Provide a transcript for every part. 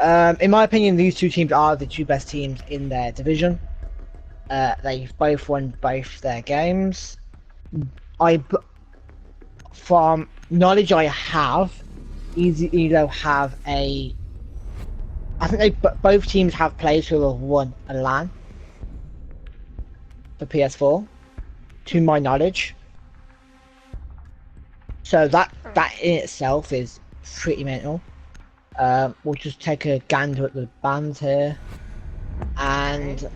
In my opinion, these two teams are the two best teams in their division. They've both won both their games. From knowledge I have, EZ3LO have a. I think both teams have players who have won a LAN for PS4, to my knowledge. So that in itself is pretty mental. We'll just take a gander at the bands here, and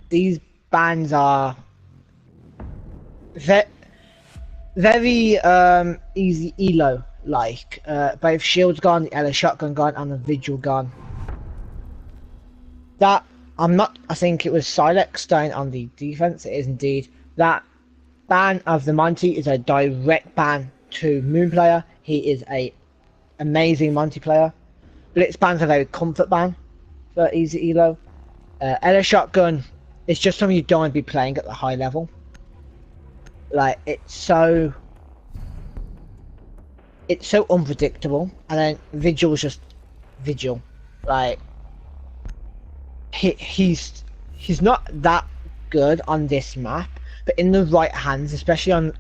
these bands are very EZ3LO like. Both shields gone, the LA shotgun gone, and the vigil gone. That I think it was Silex staying on the defense. It is indeed. That ban of the Monty is a direct ban to Moonplayer. He is a amazing Monty player. Blitz ban's a very comfort ban for EZ3LO. LA shotgun is just something you don't want to be playing at the high level. Like, it's so unpredictable, and then Vigil is just Vigil. Like, he's not that good on this map, but in the right hands, especially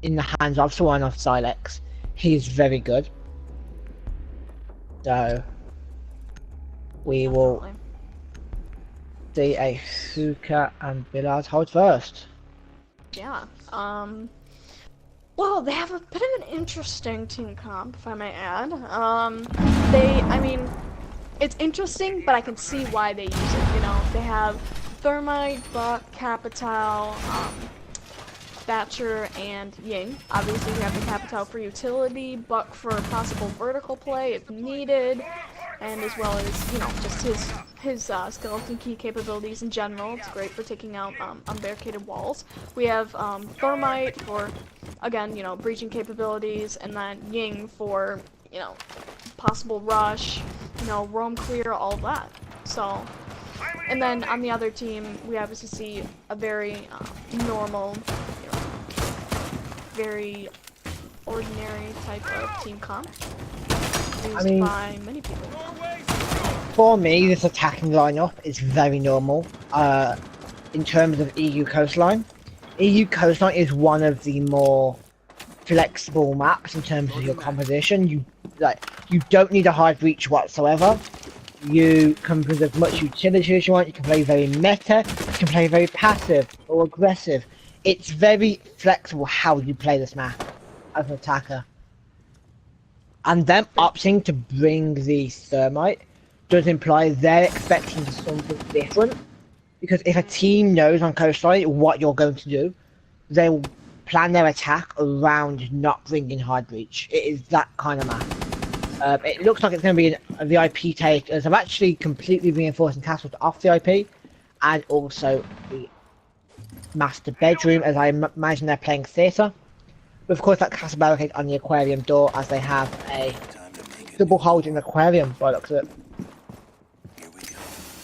in the hands of someone of Silex, he's very good. So we will see a Suka and Billard hold first. Yeah. Well, they have a bit of an interesting team comp, if I may add. I mean, it's interesting, but I can see why they use it, you know? They have Thermite, Buck, Capital, Thatcher, and Ying. Obviously, we have the Capital for utility, Buck for possible vertical play if needed, and as well as, you know, just his skeleton key capabilities in general. It's great for taking out unbarricaded walls. We have Thermite for, again, you know, breaching capabilities, and then Ying for, you know, possible rush, you know, roam clear, all that. So, and then on the other team, we obviously see a very normal, you know, very ordinary type of team comp used by many people. For me, this attacking lineup is very normal. In terms of EU Coastline, EU Coastline is one of the more flexible maps in terms of your composition. You don't need a hard reach whatsoever. You can bring as much utility as you want. You can play very meta. You can play very passive or aggressive. It's very flexible how you play this map as an attacker. And them opting to bring the Thermite does imply they're expecting something different. Because if a team knows on Coastline what you're going to do, they will plan their attack around not bringing hard reach. It is that kind of map. It looks like it's going to be a VIP take, as I'm actually completely reinforcing castles off the IP, and also the master bedroom, as I imagine they're playing theatre. But of course that castle barricade on the aquarium door, as they have a double hold in the aquarium by the looks of it.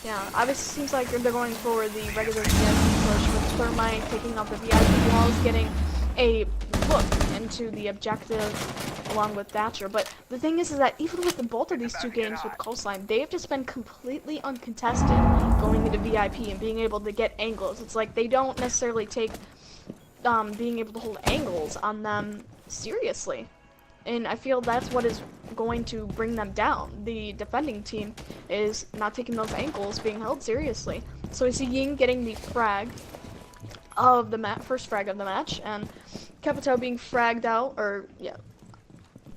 Yeah, obviously seems like they're going for the regular VIP push with Thermite taking out the VIP walls, getting a look into the objective along with Thatcher. But the thing is that even with both of these two games with Coastline, they've just been completely uncontested going into VIP and being able to get angles. It's like they don't necessarily take being able to hold angles on them seriously. And I feel that's what is going to bring them down. The defending team is not taking those angles being held seriously. So we see Ying getting the frag of the first frag of the match, and Capito being fragged out, or yeah,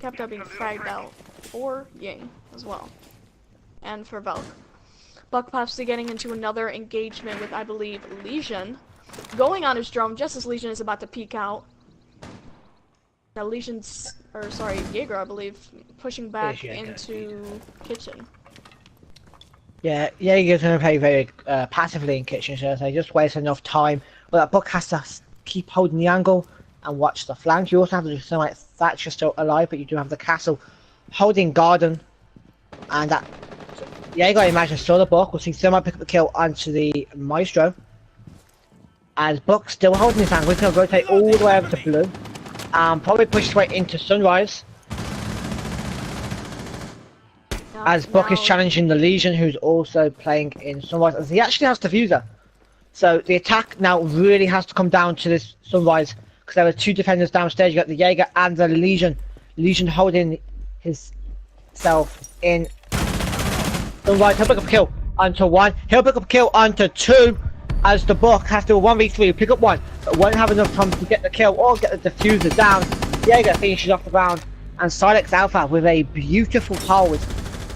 Capito being fragged out for Ying as well, and for Valk. Buck possibly getting into another engagement with, I believe, Legion, going on his drone just as Legion is about to peek out. Now Legion's, or sorry, Jaeger, I believe, pushing back into kitchen. Yeah, Jaeger's going to play very passively in kitchen, so they just waste enough time. Well, that Buck has to keep holding the angle and watch the flank. You also have to do something like Thatcher still alive, but you do have the castle holding garden, and that Jaeger, I imagine, saw the Buck. We'll see someone pick up the kill onto the Maestro, and Buck still holding his angle. He's going to rotate all the way over to blue. Probably push his way into Sunrise. As Buck is now- challenging the Legion, who's also playing in Sunrise, as he actually has Diffuser. So the attack now really has to come down to this Sunrise, because there are two defenders downstairs. You got the Jaeger and the Legion. Legion holding himself in Sunrise. He'll pick up a kill onto one. He'll pick up a kill onto two, as the Buck has to do a 1v3, pick up one, but won't have enough time to get the kill or get the Diffuser down. Jaeger finishes off the round, and Silex Alpha with a beautiful hold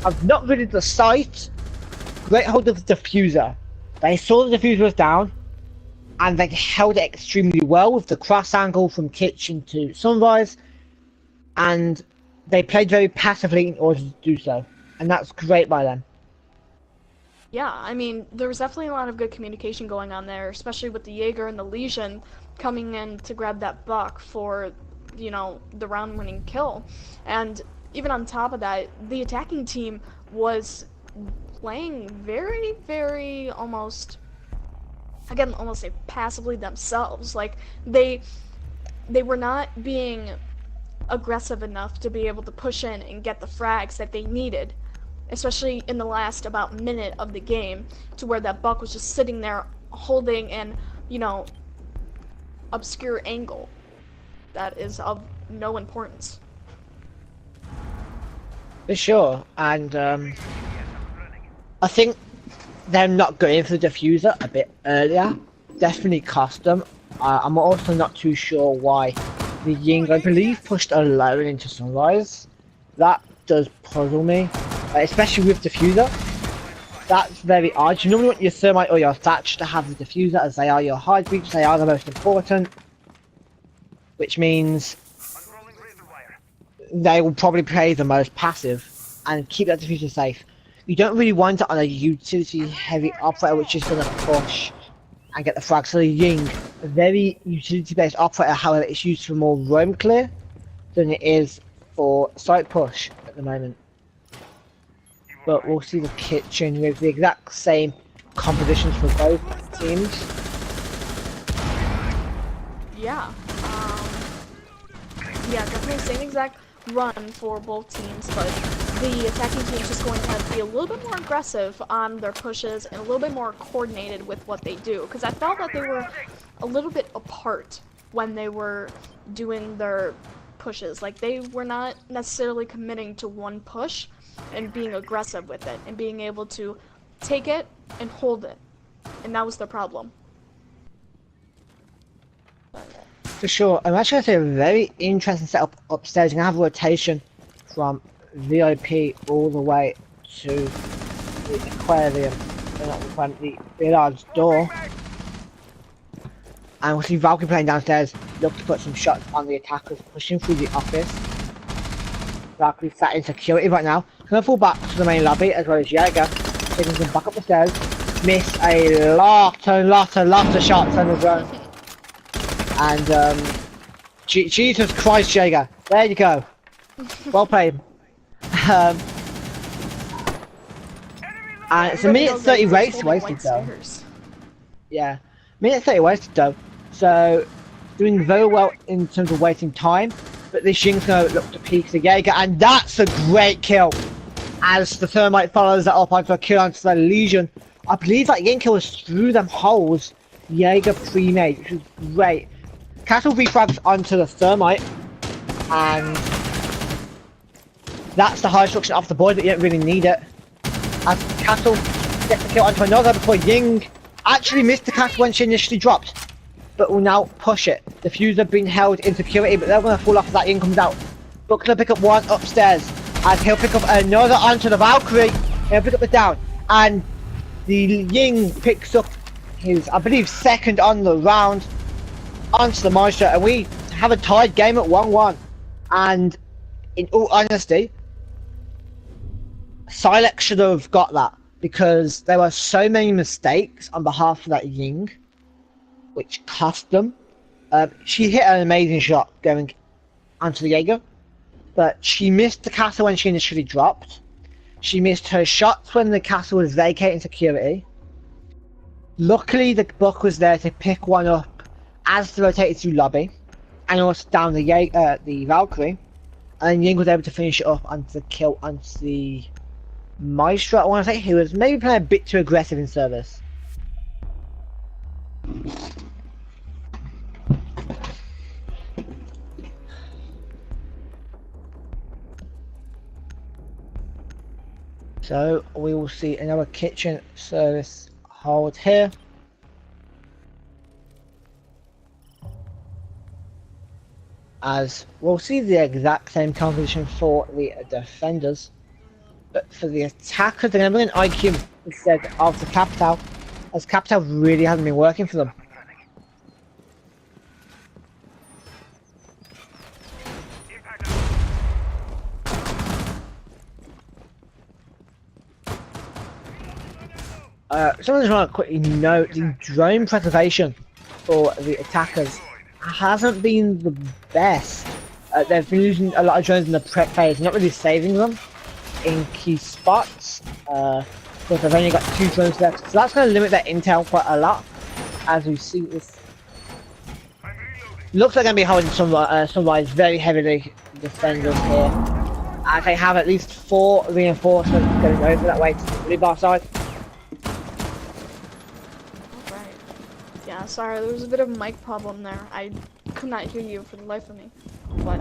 of not really the sight, great hold of the Diffuser. They saw the Diffuser was down, and they held it extremely well with the cross angle from Kitchen to Sunrise, and they played very passively in order to do so, and that's great by them. Yeah, I mean, there was definitely a lot of good communication going on there, especially with the Jaeger and the Legion coming in to grab that Buck for, you know, the round-winning kill. And even on top of that, the attacking team was playing very, very almost say passively themselves. Like, they were not being aggressive enough to be able to push in and get the frags that they needed, especially in the last about minute of the game, to where that Buck was just sitting there holding an, you know, obscure angle that is of no importance. For sure, and I think them not going for the Diffuser a bit earlier definitely cost them. I'm also not too sure why the Ying, I believe, pushed alone into Sunrise. That does puzzle me, especially with Diffuser. That's very odd. You normally want your Thermite or your Thatch to have the Diffuser, as they are your hard breach, they are the most important, which means they will probably play the most passive and keep that Diffuser safe. You don't really want it on a utility heavy operator, which is going to push and get the frag. So the Ying, a very utility based operator, however, it's used for more roam clear than it is for site push at the moment. But we'll see the Kitchen with the exact same compositions for both teams. Yeah, yeah, definitely same exact run for both teams, but the attacking team is just going to have to be a little bit more aggressive on their pushes and a little bit more coordinated with what they do, because I felt that they were a little bit apart when they were doing their pushes. Like, they were not necessarily committing to one push and being aggressive with it and being able to take it and hold it, and that was the problem. For sure. I'm actually going to say a very interesting setup upstairs. You're going to have a rotation from VIP all the way to the aquarium, the Villard's door. And we'll see Valkyrie playing downstairs, look to put some shots on the attackers, pushing through the office. Valkyrie sat in security right now. Gonna fall back to the main lobby, as well as Jaeger, taking them back up the stairs. Miss a lot of shots on the drone. And Jesus Christ, Jaeger, there you go. Well played. And it's a minute 30 race wasted though. Yeah, minute 30 wasted though. So doing very well in terms of waiting time. But this Ying's gonna look to peek the Jaeger, and that's a great kill. As the Thermite follows that up onto a kill onto the Legion. I believe that Ying kill was through them holes Jaeger pre-made, which was great. Castle refrags onto the Thermite, and that's the high destruction off the board, but you don't really need it. As Castle gets the kill onto another before Ying actually missed the Castle when she initially dropped, but will now push it. The Diffuser being held in security, but they're going to fall off as that Ying comes out. Buck's going to pick up one upstairs, as he'll pick up another onto the Valkyrie. He'll pick up the down, and the Ying picks up his, I believe, second on the round onto the Maestro, and we have a tied game at 1-1. And in all honesty, Silex should have got that, because there were so many mistakes on behalf of that Ying, which cost them. She hit an amazing shot going onto the Jaeger, but she missed the castle when she initially dropped. She missed her shots when the castle was vacating security. Luckily, the Buck was there to pick one up as they rotated through lobby, and also down the Valkyrie, and Ying was able to finish it up onto the kill onto the Maestro, I want to say he was maybe playing a bit too aggressive in service. So we will see another kitchen service hold here. As we'll see the exact same composition for the defenders. But for the attackers, they're going to bring an IQ instead of the Capital, as Capital really hasn't been working for them. Someone just want to quickly note the drone preservation for the attackers hasn't been the best. They've been using a lot of drones in the prep phase, not really saving them in key spots. Because they've only got 2 drones left, so that's going to limit their intel quite a lot. As we see this, looks like they're going to be holding some lines very heavily. Defenders here, as they have at least 4 reinforcements going over that way to the blue bar side. Yeah, sorry, there was a bit of a mic problem there. I could not hear you for the life of me. But,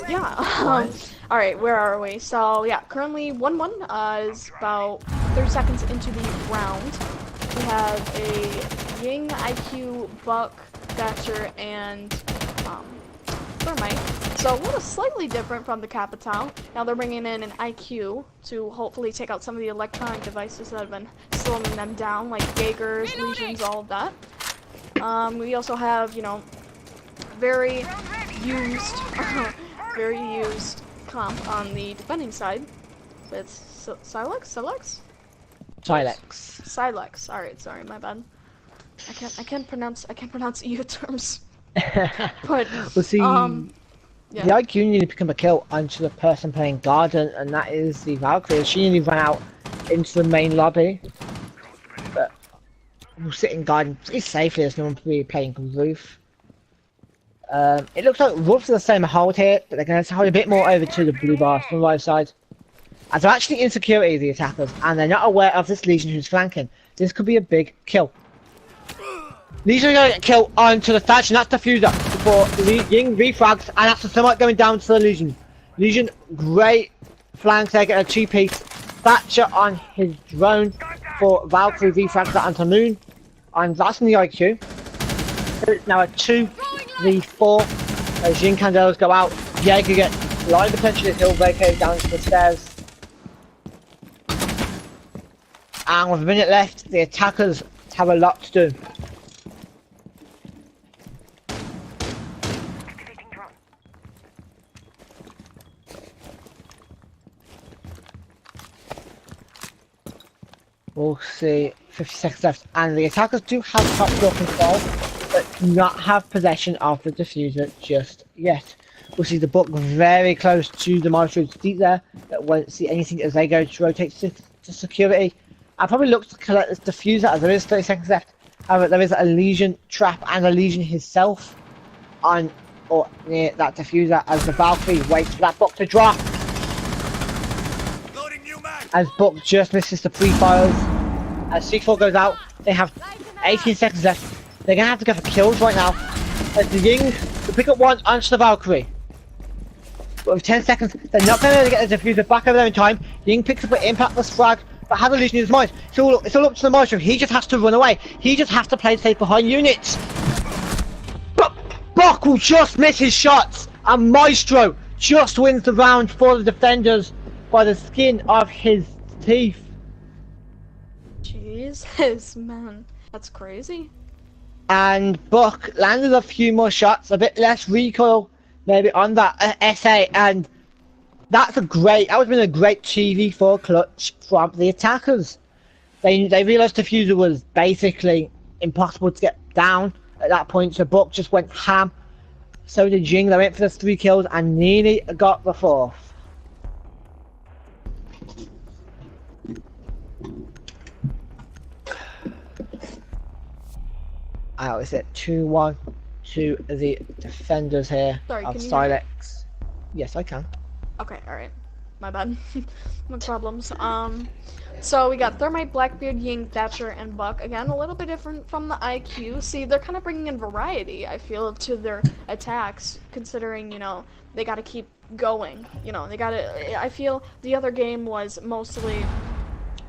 yeah. Alright, where are we? So, yeah, currently 1-1 is about 30 seconds into the round. We have a Ying, IQ, Buck, Thatcher, and, Thermite. So, a little slightly different from the Capital. Now they're bringing in an IQ to hopefully take out some of the electronic devices that have been slowing them down, like Jaegers, Legions, all of that. We also have, you know, very used comp on the defending side with Silex? Silex. Alright, sorry, my bad. I can't pronounce EU terms. But we'll see. Yeah. The IQ nearly become a kill onto the person playing Garden, and that is the Valkyrie. She nearly ran out into the main lobby. But we'll sit in Garden pretty safely as no one will be playing Roof. It looks like Roof's the same hold here, but they're going to hold a bit more over to the blue bar from the right side. As they're actually in security, the attackers, and they're not aware of this Legion who's flanking. This could be a big kill. Legion are going to get killed onto the Thatcher, and that's Diffuser before Ying refrags, and that's the Thermite going down to the Legion. Legion, great flanks there, get a 2-piece. Thatcher on his drone for Valkyrie refrags that onto Moon, and that's in the IQ. So it's now a 2-3-4 as Ying Candelas go out. Jaeger gets line potentially hill vacated down to the stairs. And with a minute left, the attackers have a lot to do. We'll see 50 seconds left, and the attackers do have top door control, but do not have possession of the diffuser just yet. We'll see the Book very close to the Marshal's deep there, but won't see anything as they go to rotate to security. I'll probably look to collect this diffuser as there is 30 seconds left. However, there is a Legion trap and a Legion himself on or near that diffuser as the Valkyrie waits for that Book to drop. As Book just misses the pre-fires. As C4 goes out, they have 18 seconds left. They're going to have to go for kills right now. As the Ying will pick up one onto the Valkyrie. But with 10 seconds, they're not going to get the diffuser back over there in time. Ying picks up an impactless frag, but has a Legion in his mind. It's all up to the Marshal. He just has to run away. He just has to play safe behind units. But Book will just miss his shots. And Maestro just wins the round for the defenders by the skin of his teeth. Jesus, man. That's crazy. And Buck landed a few more shots, a bit less recoil maybe on that SA, and that would have been a great TV4 clutch from the attackers. They realised the diffuser was basically impossible to get down at that point, so Buck just went ham. So did Jing. They went for the 3 kills and nearly got the 4th. Out is it 2-1 to the defenders here. Sorry, of can you Silex. Yes, I can. Okay, alright. My bad. No problems. So we got Thermite, Blackbeard, Ying, Thatcher, and Buck. Again, a little bit different from the IQ. See, they're kind of bringing in variety, I feel, to their attacks, considering, you know, they gotta keep going. You know, they gotta... I feel the other game was mostly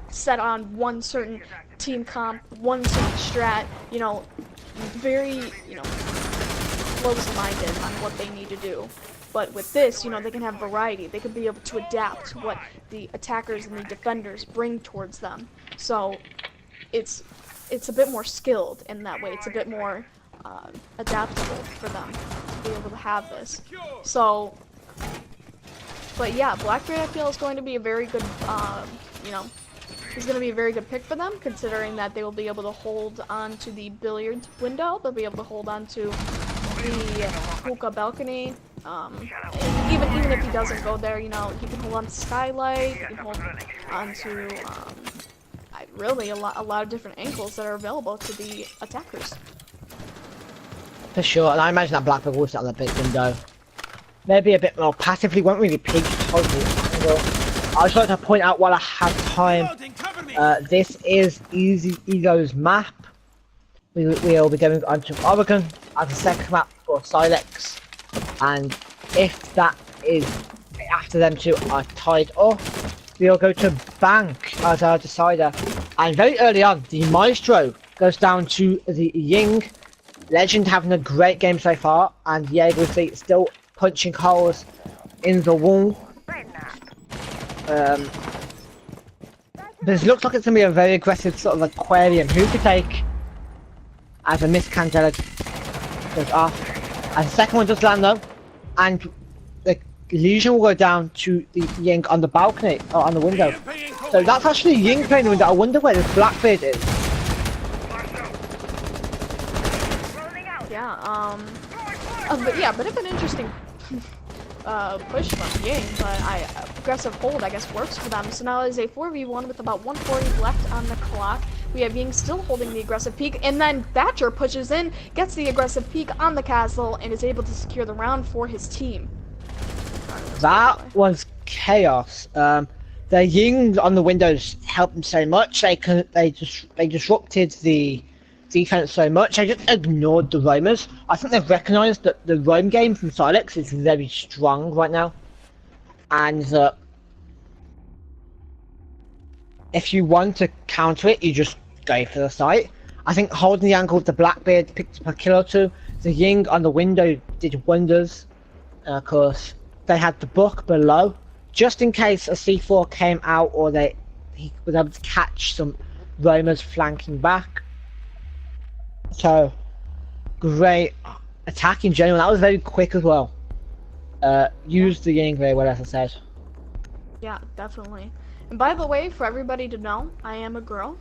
set on one certain team comp, one certain strat, you know, very, you know, close-minded on what they need to do. But with this, you know, they can have variety. They can be able to adapt to what the attackers and the defenders bring towards them. So it's a bit more skilled in that way. It's a bit more adaptable for them to be able to have this. So, but yeah, Blackbeard I feel is going to be a very good, you know, he's going to be a very good pick for them, considering that they will be able to hold on to the billiard window. They'll be able to hold on to the hookah balcony. Even if he doesn't go there, you know, he can hold on to skylight. He can hold on to really a lot of different angles that are available to the attackers. For sure, and I imagine that Blackbeard will sit on the big window. Maybe a bit more passively, won't really peek totally. I just like to point out while I have time, this is EZ3LO's map. We will be going on to Oregon as a second map for Silex, and if that is after them two are tied up, we'll go to Bank as our decider. And very early on, the Maestro goes down to the Ying. Legend having a great game so far, and Jaeger still punching holes in the wall. This looks like it's going to be a very aggressive sort of aquarium. Who to take as a Miss Candela goes off. And the second one does land though, and the Legion will go down to the Ying on the balcony, or on the window. So that's actually Ying playing the window. I wonder where this Blackbeard is. Yeah, but yeah, bit of an interesting push from Ying, but aggressive hold, I guess, works for them. So now it is a 4v1 with about 140 left on the clock. We have Ying still holding the aggressive peak, and then Thatcher pushes in, gets the aggressive peak on the castle, and is able to secure the round for his team. That was chaos. The Ying on the windows helped them so much. They disrupted the defense so much. They just ignored the roamers. I think they've recognized that the roam game from Silex is very strong right now, and if you want to counter it, you just go for the site. I think holding the angle of the Blackbeard picked up a kill or two. The Ying on the window did wonders. Of course, they had the book below, just in case a C4 came out, or he was able to catch some roamers flanking back. So, great attack in general. That was very quick as well. Used the Ying very well, as I said. Yeah, definitely. And by the way, for everybody to know, I am a girl.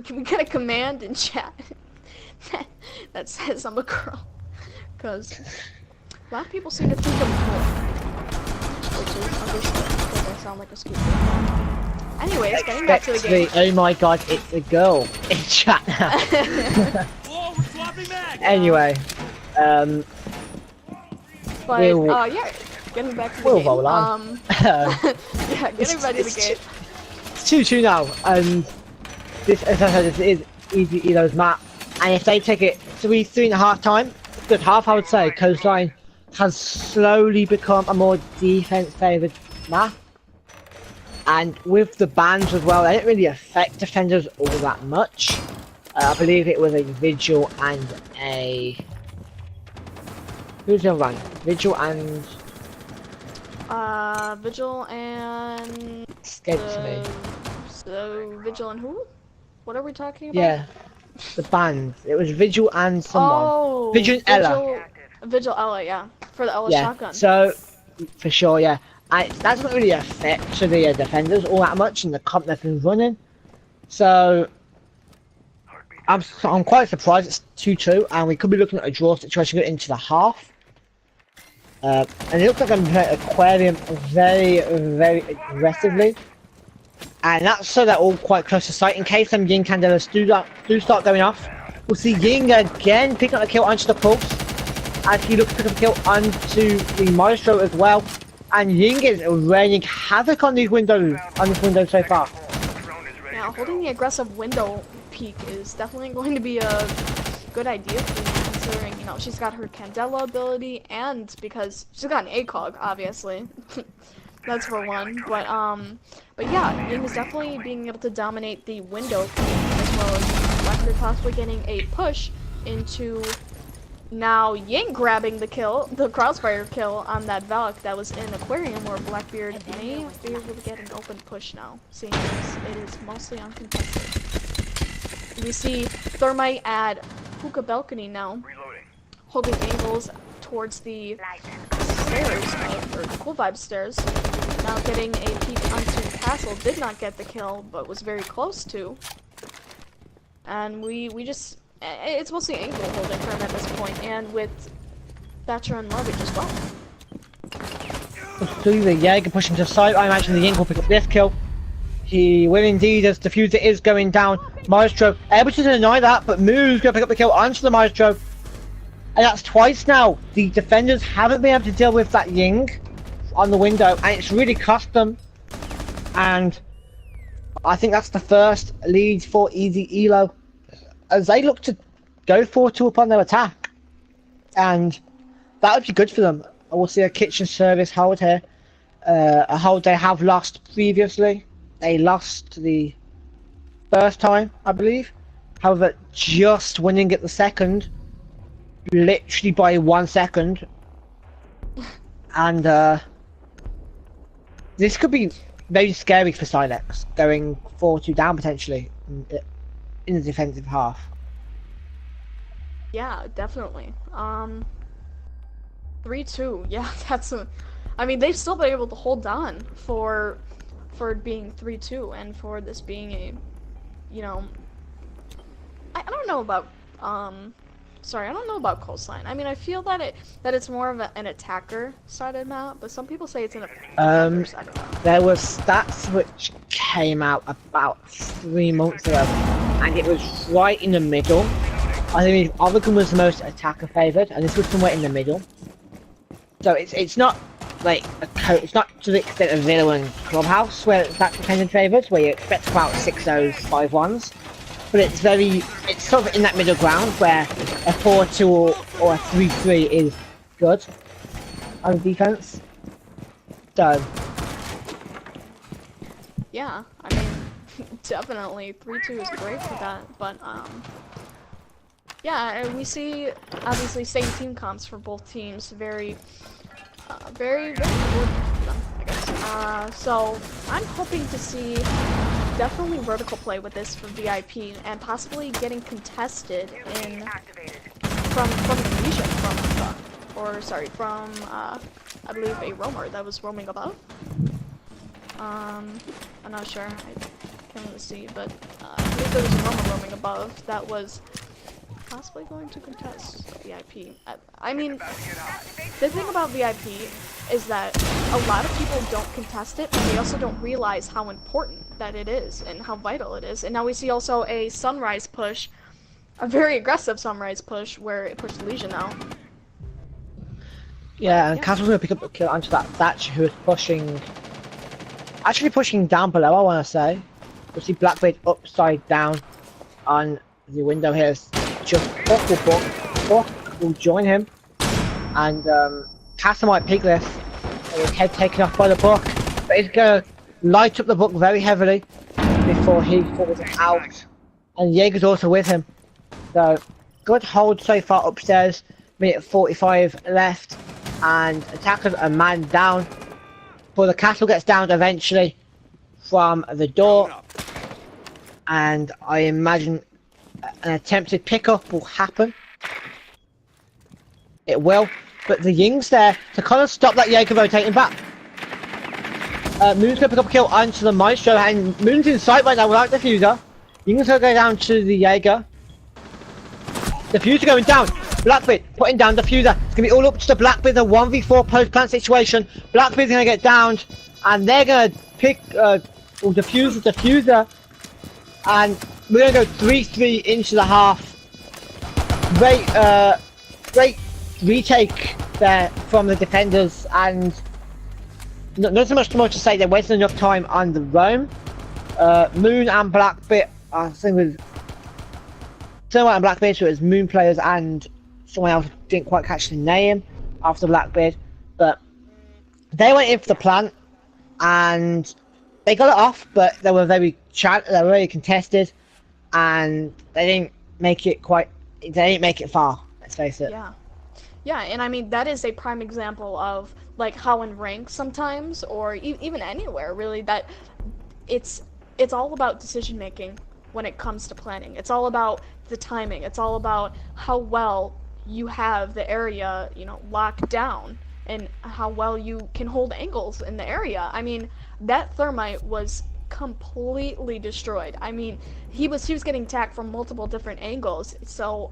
Can we get a command in chat that says I'm a girl? Because a lot of people seem to think I'm a boy, which is understood because I sound like a scooter. Anyways, getting back to the game. Oh my god, it's a girl in chat now. Anyway, but yeah, getting back to the game. Roll on. Yeah, getting ready to game. It's 2-2 now, and this, as I said, this is EZ3LO's map. And if they take it 3.5 time, good half, I would say. Coastline has slowly become a more defense-favoured map. And with the bans as well, they didn't really affect defenders all that much. I believe it was a Vigil and a... Who's the other one? Vigil and... Vigil and... Escapes me. So, Vigil and who? What are we talking about? Yeah, the band. It was Vigil and someone. Oh, Vigil and Ella. Vigil Ella, yeah. For the Ella shotgun. So, for sure, yeah. That doesn't really affect the defenders all that much in the comp they've been running. So, I'm quite surprised it's 2-2, and we could be looking at a draw situation going into the half. And it looks like I'm playing Aquarium very, very aggressively. And that's so they're all quite close to sight. In case some Ying Candelas do start going off, we'll see Ying again picking up a kill onto the pulse, as he looks to pick up a kill onto the Maestro as well. And Ying is raining havoc on these windows, so far. Yeah, holding the aggressive window peak is definitely going to be a good idea for you, considering, you know, she's got her Candela ability, and because she's got an ACOG, obviously. That's for one. But yeah, Ying is definitely being able to dominate the window peak, as well as Blackbeard possibly getting a push into now Ying grabbing the kill, the crossfire kill on that Valk that was in Aquarium, where Blackbeard may be able to get an open push now, seeing as it is mostly uncontested. We see Thermite at Hookah Balcony now, holding angles towards the stairs, or Cool Vibe stairs. Now getting a peek onto Castle, did not get the kill, but was very close to. And we just, it's mostly angle holding for him at this point, and with Thatcher and Luggage as well. So the Jaeger pushing to the side. I imagine the Ying will pick up this kill. He will indeed, as Diffuser is going down. Maestro able to deny that, but Moo's going to pick up the kill onto the Maestro. And that's twice now. The defenders haven't been able to deal with that Ying on the window, and it's really cost them. And I think that's the first lead for EZ3LO, as they look to go 4-2 upon their attack. And that would be good for them. I will see a kitchen service hold here. A hold they have lost previously. They lost the first time, I believe. However, just winning it the second, literally by 1 second. And this could be very scary for Silex, going 4-2 down potentially in the defensive half. Yeah, definitely. 3-2. Yeah, that's a. I mean, they've still been able to hold on for it being 3-2, and for this being a, you know, I don't know about sorry, I don't know about Coastline. I mean, I feel that it's more of an attacker sided map, but some people say it's an defender sided map. There were stats which came out about 3 months ago, and it was right in the middle. I think Oregon was the most attacker favoured, and this was somewhere in the middle. So it's not like it's not to the extent of Villa and Clubhouse where it's that dependent favoured, where you expect about 6-0s, 5-1s. But it's sort of in that middle ground where a 4-2 or a 3-3 is good on defense. So yeah, I mean, definitely 3-2 is great for that, but yeah, and we see obviously same team comps for both teams, very good for them, I guess. So I'm hoping to see definitely vertical play with this for VIP, and possibly getting contested in from Indonesia, from I believe a roamer that was roaming above. I'm not sure, I can't really see, but I believe there was a roamer roaming above that was possibly going to contest VIP. I mean, the thing about VIP is that a lot of people don't contest it, but they also don't realize how important that it is and how vital it is. And now we see also a sunrise push, a very aggressive sunrise push, where it pushed Legion now. yeah, and Castle's gonna pick up the kill onto that Thatcher, who is actually pushing down below, I want to say. We'll see Blackbeard upside down on the window here. Just Buck will join him, and Castle might pick this. His head taken off by the Buck, but he's gonna light up the Buck very heavily before he falls out. And Jaeger's also with him. So good hold so far upstairs. Minute 45 left, and attackers are man down. But the Castle gets down eventually from the door, and I imagine an attempted pickup will happen. It will, but the Ying's there to kind of stop that Jaeger rotating back. Moon's gonna pick up a kill onto the Maestro, and Moon's in sight right now without Diffuser. Ying's gonna go down to the Jaeger. Diffuser going down. Blackbeard putting down Diffuser. It's gonna be all up to the Blackbeard, a 1v4 post-plant situation. Blackbeard's gonna get downed, and they're gonna pick Diffuser, and we're gonna go 3-3 into the half. Great retake there from the defenders, and not so much more to say. They wasted enough time on the roam. Moon and Blackbeard, I think with someone and Blackbeard, so it was Moon players and someone else didn't quite catch the name after Blackbeard, but they went in for the plant and they got it off, but they were very contested, and they didn't make it far. Let's face it. Yeah, and I mean that is a prime example of like how in rank sometimes, or even anywhere really, that it's all about decision making when it comes to planning. It's all about the timing. It's all about how well you have the area, you know, locked down, and how well you can hold angles in the area. I mean, that thermite was completely destroyed. I mean, he was getting attacked from multiple different angles. So,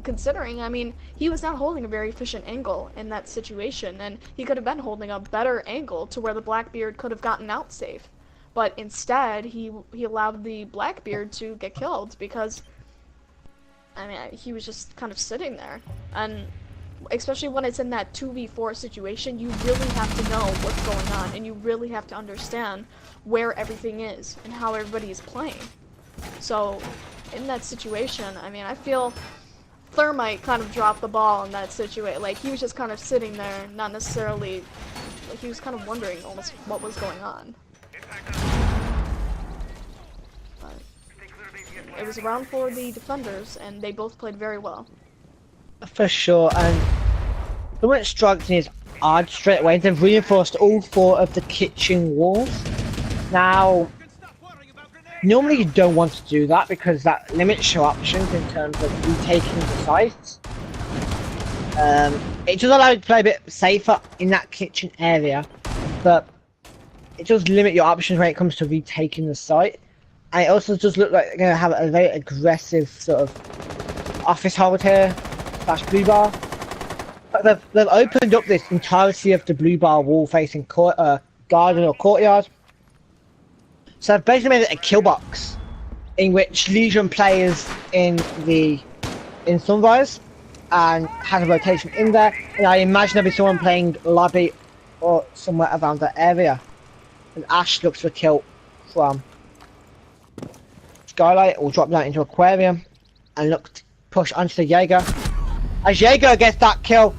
considering, I mean, he was not holding a very efficient angle in that situation, and he could have been holding a better angle to where the Blackbeard could have gotten out safe. But instead, he allowed the Blackbeard to get killed because, I mean, he was just kind of sitting there. And especially when it's in that 2v4 situation, you really have to know what's going on, and you really have to understand where everything is and how everybody is playing. So, in that situation, I mean, I feel Thermite kind of dropped the ball in that situation. Like, he was just kind of sitting there, not necessarily, like, he was kind of wondering almost what was going on. But it was a round for the defenders, and they both played very well. For sure, and the way it struck me is odd straight away. They've reinforced all 4 of the kitchen walls. Now, normally you don't want to do that because that limits your options in terms of retaking the sites. It does allow you to play a bit safer in that kitchen area, but it does limit your options when it comes to retaking the site. And it also does look like they're going to have a very aggressive sort of office hold here, / blue bar. But they've opened up this entirety of the blue bar wall facing garden or courtyard. So I've basically made it a kill box in which Legion players in Sunrise and has a rotation in there, and I imagine there'll be someone playing lobby or somewhere around that area. And Ash looks for a kill from Skylight, or drop down into Aquarium and look to push onto the Jaeger. As Jaeger gets that kill,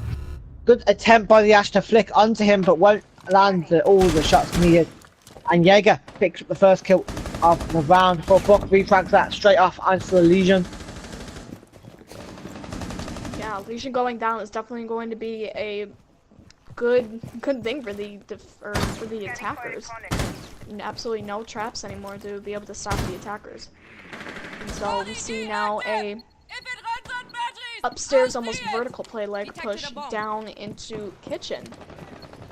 good attempt by the Ash to flick onto him, but won't land all the shots needed. And Jaeger picks up the first kill of the round for Buck, refrags that straight off onto the Legion. Yeah, Legion going down is definitely going to be a good thing for the attackers. Absolutely no traps anymore to be able to stop the attackers. And so we see now a upstairs almost vertical play like push down into kitchen,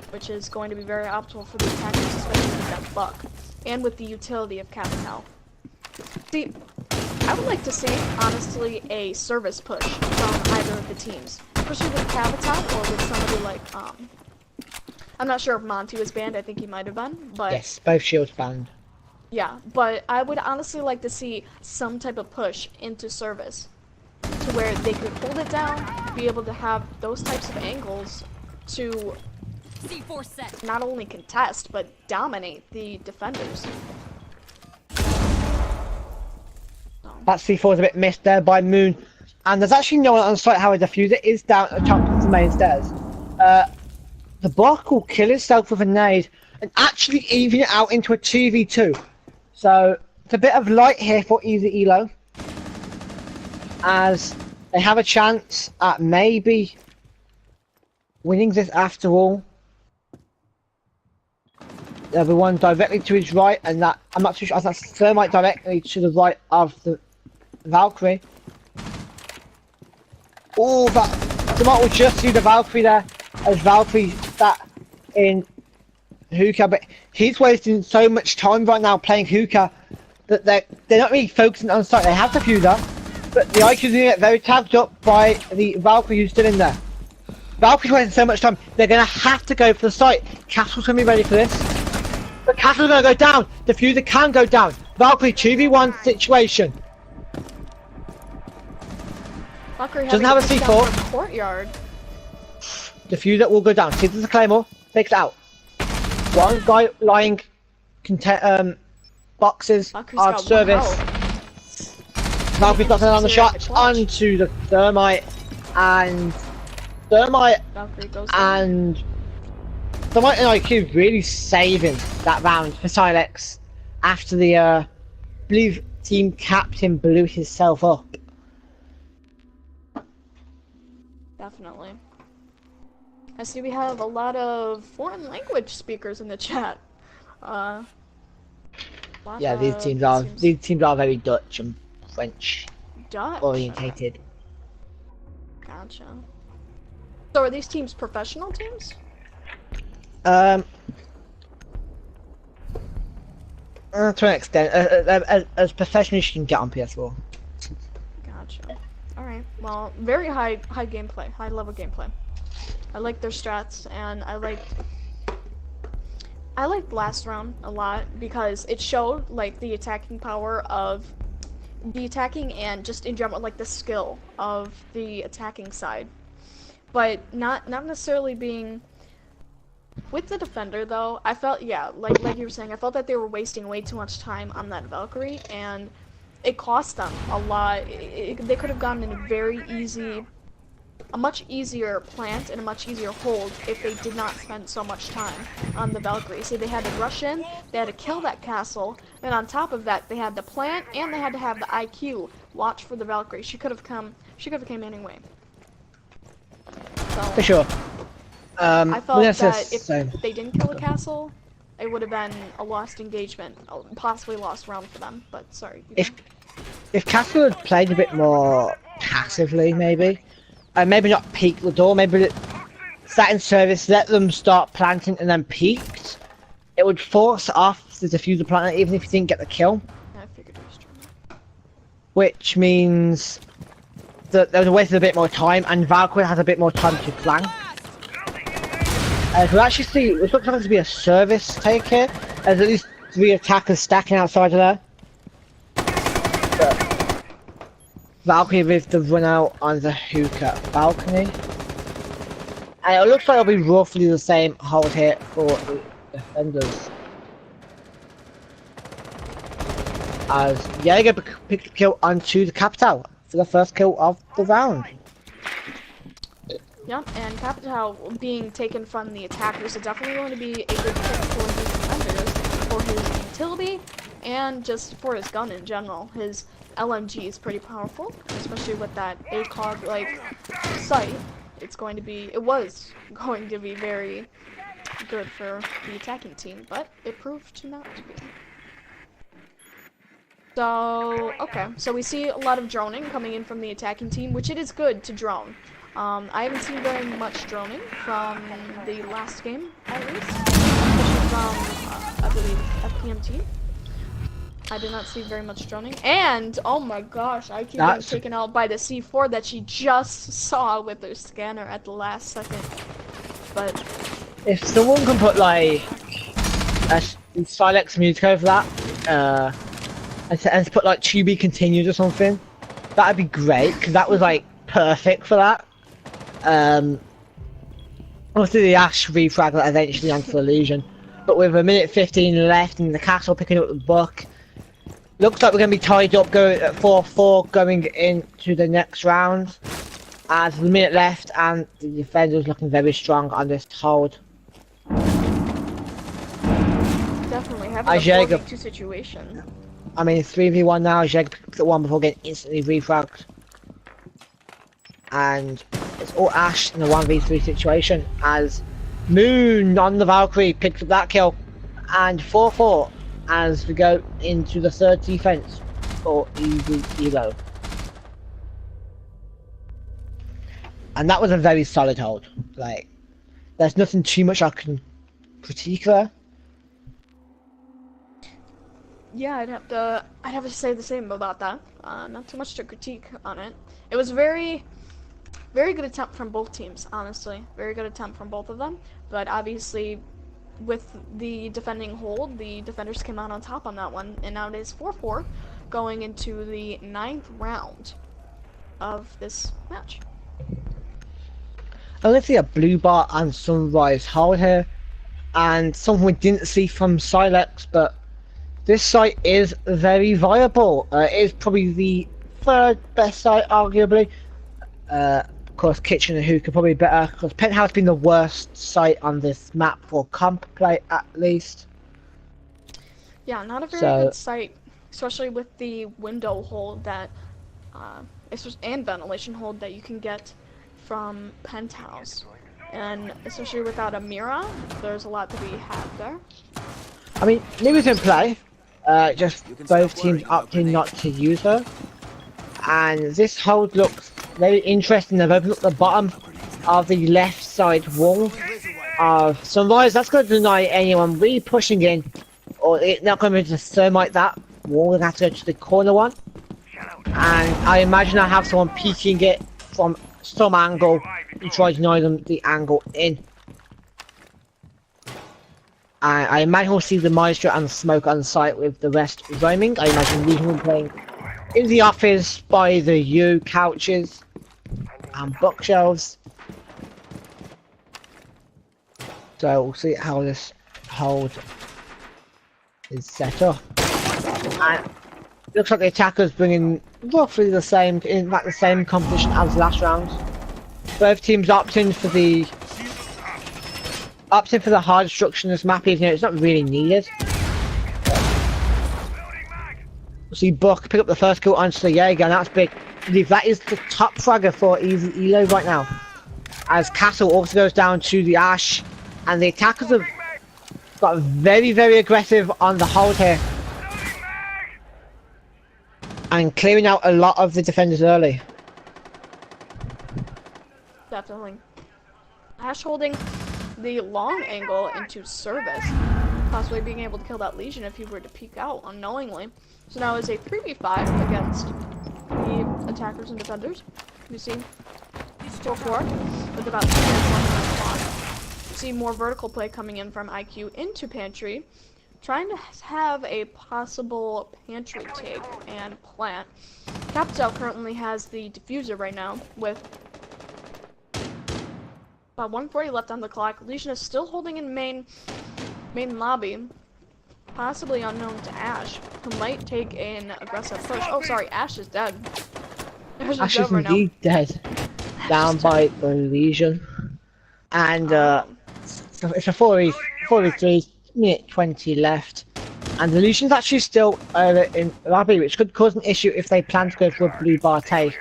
which is going to be very optimal for the attackers, especially with that Buck, and with the utility of Capital. See, I would like to see, honestly, a service push from either of the teams, especially with Capital or with somebody like, I'm not sure if Monty was banned, I think he might have been, but... Yes, both shields banned. Yeah, but I would honestly like to see some type of push into service, to where they could hold it down, be able to have those types of angles to C4 set. Not only contest, but dominate the defenders. That C4 is a bit missed there by Moon. And there's actually no one on site how to defuse it. Is down at the top of the main stairs. The Buck will kill himself with a nade and actually even it out into a 2v2. So it's a bit of light here for EZ3LO, as they have a chance at maybe winning this after all. There'll be one directly to his right, and that I'm not too sure. That's Thermite directly to the right of the Valkyrie. Oh, that Thermite will just see the Valkyrie there, as Valkyrie that in hookah, but he's wasting so much time right now playing hookah that they're not really focusing on sight. They have the fuser, but the IQ's gonna get very tagged up by the Valkyrie who's still in there. Valkyrie's wasting so much time. They're gonna have to go for the site. Castle's gonna be ready for this. But Castle's gonna go down. The fuser can go down. Valkyrie 2v1 situation. Valkyrie doesn't have a C4. Courtyard. The fuser will go down. See, there's a claymore. Takes it out. One guy lying boxes Valkyrie's on got one service. health. Valkyrie got another Zero at the shot clutch. onto the thermite, and thermite Valkyrie goes down. and thermite and IQ really saving that round for Silex after the blue team captain blew himself up. Definitely. I see we have a lot of foreign language speakers in the chat. Yeah, these teams are very Dutch and French Dutch. orientated. Gotcha. So are these teams professional teams? To an extent, as professional as you can get on PS4. Gotcha. Alright. Well, very high gameplay, high level gameplay. I like their strats, and I liked last round a lot because it showed like the attacking power of the attacking and just in general like the skill of the attacking side, but not necessarily being with the defender though. I felt like you were saying, I felt that they were wasting way too much time on that Valkyrie, and it cost them a lot. They could have gotten in a much easier plant and a much easier hold if they did not spend so much time on the Valkyrie. See, they had to rush in, they had to kill that castle, and on top of that, they had to plant and they had to have the IQ watch for the Valkyrie. She could have came anyway. So, For sure. I felt that's that just if so- they didn't kill the castle, it would have been a lost engagement, possibly lost round for them. But sorry. If Castle had played a bit more passively, maybe not peek the door, maybe sat in service, let them start planting and then peeked, it would force off the diffuser plant even if you didn't get the kill. I figured it was true. Which means that there was a wasted a bit more time, and Valkyrie has a bit more time to flank. So actually see, it looks like to be a service take here. There's at least 3 attackers stacking outside of there. But Valkyrie with the run out on the hookah balcony. And it looks like it'll be roughly the same hold here for the defenders. As Jaeger picked the kill onto the Capital for the first kill of the round. Yeah, and Capital being taken from the attackers is definitely going to be a good pick for his defenders, for his utility, and just for his gun in general. His LMG is pretty powerful, especially with that ACOG like sight. It was going to be very good for the attacking team, but it proved to not to be. So, okay, so we see a lot of droning coming in from the attacking team, which it is good to drone. I haven't seen very much droning from the last game, at least, especially from, I believe, FPMT. I did not see very much droning, and, oh my gosh, I keep getting taken out by the C4 that she just saw with her scanner at the last second, but... If someone can put, like, a Silex music over that, and put, like, to be continued or something, that'd be great, because that was, like, perfect for that. Obviously the Ash refrag that eventually onto the illusion, but with a minute 15 left and the castle picking up the buck, looks like we're going to be tied up going at 4-4 going into the next round. As the minute left and the defenders looking very strong on this hold. Definitely having a 4v2 situation. I mean 3v1 now, Jaeger picks up one before getting instantly refragged. And it's all Ash in a 1v3 situation as Moon on the Valkyrie picks up that kill. And 4-4 as we go into the third defense for EZ3LO. And that was a very solid hold. Like, there's nothing too much I can critique there. Yeah, I'd have to say the same about that. Not too much to critique on it. It was very good attempt from both teams, honestly. Very good attempt from both of them. But obviously, with the defending hold, the defenders came out on top on that one. And now it is 4-4 going into the 9th round of this match. And let's see a blue bar and sunrise hold here. and something we didn't see from Silex, but this site is very viable. It is probably the third best site, arguably. Of course, Kitchen and Hookah probably better, because Penthouse has been the worst site on this map for comp play, at least. Yeah, not a very good site, especially with the window hold that, and ventilation hold that you can get from Penthouse. And especially without a Mira, there's a lot to be had there. I mean, Mira's in play, just both teams opting not to use her. And this hold looks very interesting. They've opened up the bottom of the left side wall of Sunrise. That's going to deny anyone really pushing in, or it's not going to be just thermite that wall. They're going to have to go to the corner one. And I imagine I have someone peeking it from some angle to try to deny them the angle in. I imagine we'll see the Maestro and Smoke on site with the rest roaming. I imagine Legion will be playing in the office by the U couches and bookshelves. So we'll see how this hold is set up. And looks like the attackers bringing roughly the same, in fact the same composition as last round. Both teams opting for the hard destruction of this map, even though it's not really needed. We'll see Buck pick up the first kill onto the Jaeger, and that's big. I believe that is the top fragger for EZ3LO right now. As Castle also goes down to the Ash, and the attackers have got very, very aggressive on the hold here. And clearing out a lot of the defenders early. Definitely. Ash holding the long angle into service, possibly being able to kill that Legion if he were to peek out unknowingly. So now is a 3v5 against the attackers and defenders. You see 4-4 with about 2 minutes left on the clock. You see more vertical play coming in from IQ into Pantry, trying to have a possible Pantry take and plant. Capital currently has the diffuser right now with about 140 left on the clock. Legion is still holding in main lobby, possibly unknown to Ash, who might take an aggressive push. Oh, sorry, Ash is dead. Ash is indeed dead. Down by the Legion. And so it's a 4v3, minute 20 left. And the Legion's actually still in lobby, which could cause an issue if they plan to go for a blue bar take,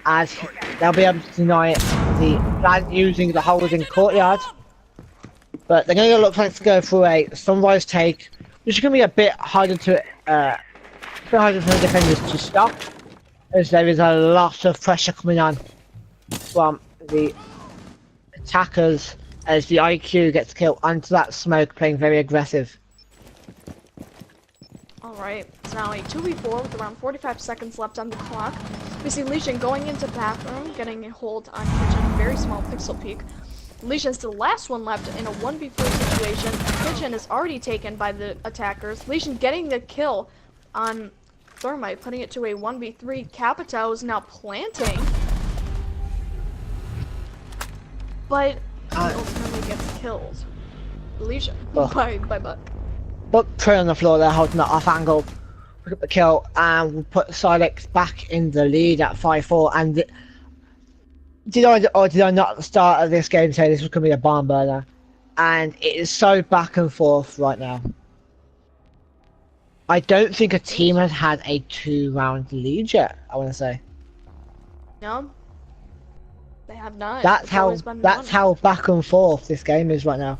as they'll be able to deny the plan using the holding courtyard. But they're going to look like to go for a Sunrise take, which is going to be a bit harder to for the defenders to stop, as there is a lot of pressure coming on from the attackers as the IQ gets killed onto that smoke, playing very aggressive. Alright, it's now a 2v4 with around 45 seconds left on the clock. We see Legion going into bathroom, getting a hold on Kitchen, very small pixel peek. Legion's the last one left in a 1v4 situation. Kitchen is already taken by the attackers. Legion getting the kill on Thermite, putting it to a 1v3. Capitao is now planting, but he ultimately gets killed. Legion by Buck. Buck put on the floor there, holding that off angle, pick up the kill, and we'll put Silex back in the lead at 5-4. And did I not at the start of this game say this was going to be a barn burner? And it is so back and forth right now. I don't think a team has had a 2-round lead yet, I want to say. No, they have not. That's how back and forth this game is right now.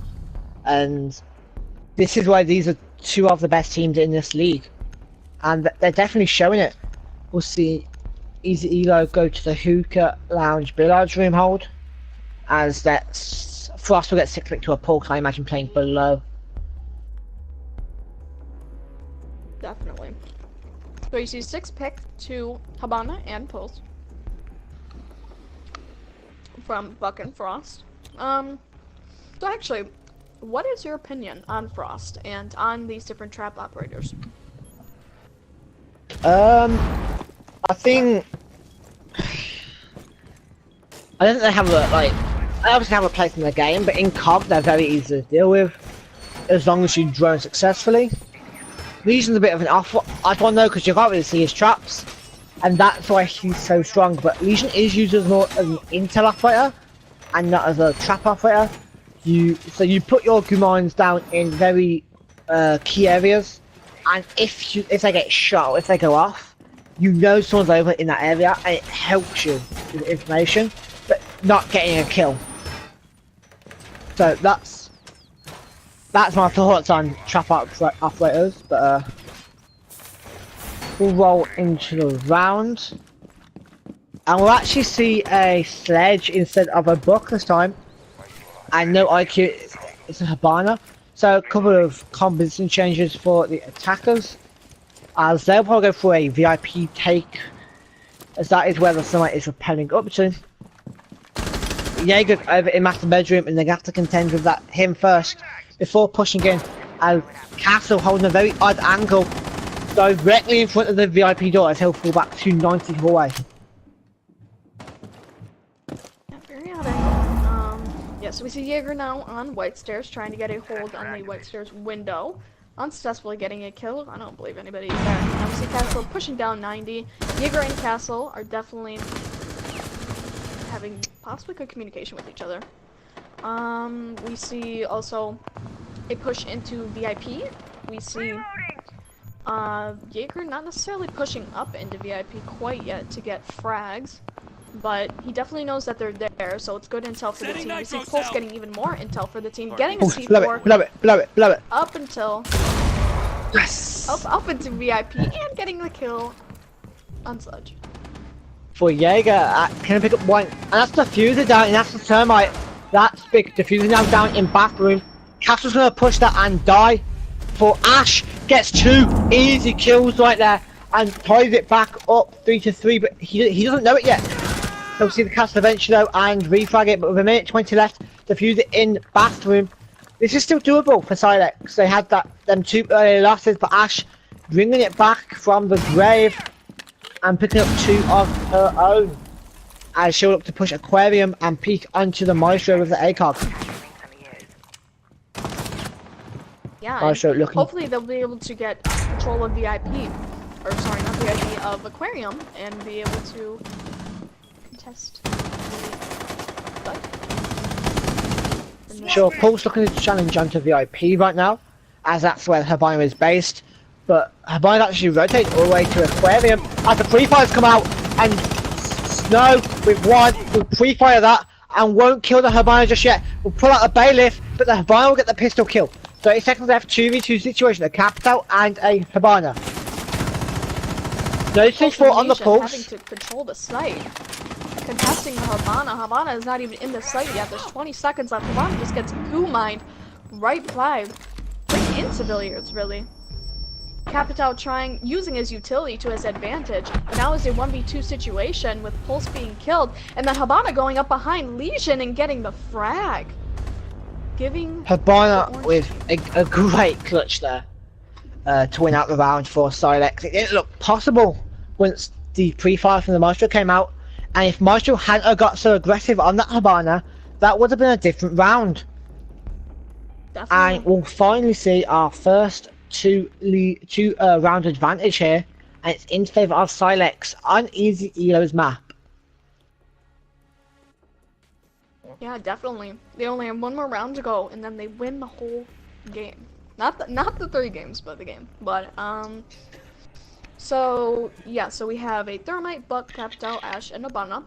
And this is why these are two of the best teams in this league. And they're definitely showing it. We'll see EZ3LO go to the Hookah Lounge Billiards room hold, as that Frost will get 6 to a pull, I imagine playing below. Definitely. So you see 6 pick to Habana and Pulse from Buck and Frost. So actually, what is your opinion on Frost and on these different trap operators? I think they have I obviously have a place in the game, but in COD they're very easy to deal with, as long as you drone successfully. Legion's a bit of an off. I don't know because you can't really see his traps, and that's why he's so strong. But Legion is used as more as an intel operator, and not as a trap operator. So you put your mines down in very key areas, and if they get shot, or if they go off, you know someone's over in that area, and it helps you with information, but not getting a kill. So that's my thoughts on trap operators, but we'll roll into the round. And we'll actually see a sledge instead of a buck this time. And no IQ, it's a Habana. So a couple of composition changes for the attackers. As they'll probably go for a VIP take, as that is where the sunlight is repelling up to. Jaeger's over in master bedroom, and they have to contend with him first before pushing in. As Castle holding a very odd angle directly in front of the VIP door, as he'll fall back to 90 hallway. Yeah, very odd. Yeah, so we see Jaeger now on White Stairs trying to get a hold on the White Stairs window. Unsuccessfully getting a kill. I don't believe anybody's there. Now we see Castle pushing down 90. Jaeger and Castle are definitely having possibly good communication with each other. We see also a push into VIP. We see Jaeger not necessarily pushing up into VIP quite yet to get frags, but he definitely knows that they're there, so it's good intel for the team. We see Pulse getting even more intel for the team, getting a C4 Blow it. up until Yes. up into VIP and getting the kill on Sledge. For Jaeger, can I pick up one? And that's the diffuser down, and that's the termite. That's big. Diffuser now down in bathroom. Castle's gonna push that and die. For Ash, gets 2 easy kills right there and ties it back up 3-3, but he doesn't know it yet. He'll see the Castle eventually though and refrag it, but with a minute 20 left, diffuser in bathroom. This is still doable for Silex. They had them 2 early losses, but Ash bringing it back from the grave and picking up 2 of her own. As she'll look to push Aquarium and peek onto the Maestro with the ACOG. Yeah, Maestro looking. hopefully they'll be able to get control of VIP, or sorry, not VIP, of Aquarium, and be able to contest the fight. Sure, Paul's looking to challenge onto VIP right now, as that's where Habana is based. But Habana actually rotates all the way to Aquarium as the pre-fires come out, and Snow with 1 will pre-fire that and won't kill the Habana just yet. We'll pull out a bailiff, but the Habana will get the pistol kill. 30 seconds left, 2v2 situation, a Capital and a Habana. No C4 on the pulse. Having to control the site. Contesting the Habana. Habana is not even in the site yet. There's 20 seconds left. Habana just gets goo mined right by into billiards, really. Capital using his utility to his advantage, but now is a 1v2 situation with Pulse being killed, and then Habana going up behind Legion and getting the frag. Giving Habana with a great clutch there to win out the round for Silex. It didn't look possible once the pre-fire from the Maestro came out, and if Maestro hadn't got so aggressive on that Habana, that would have been a different round. Definitely. And we'll finally see our first two round advantage here, and it's in favour of Silex on EZ3LO's map. Yeah, definitely. They only have 1 more round to go, and then they win the whole game. Not the 3 games, but the game. But so yeah, so we have a Thermite, Buck, Capital, Ash, and Habana.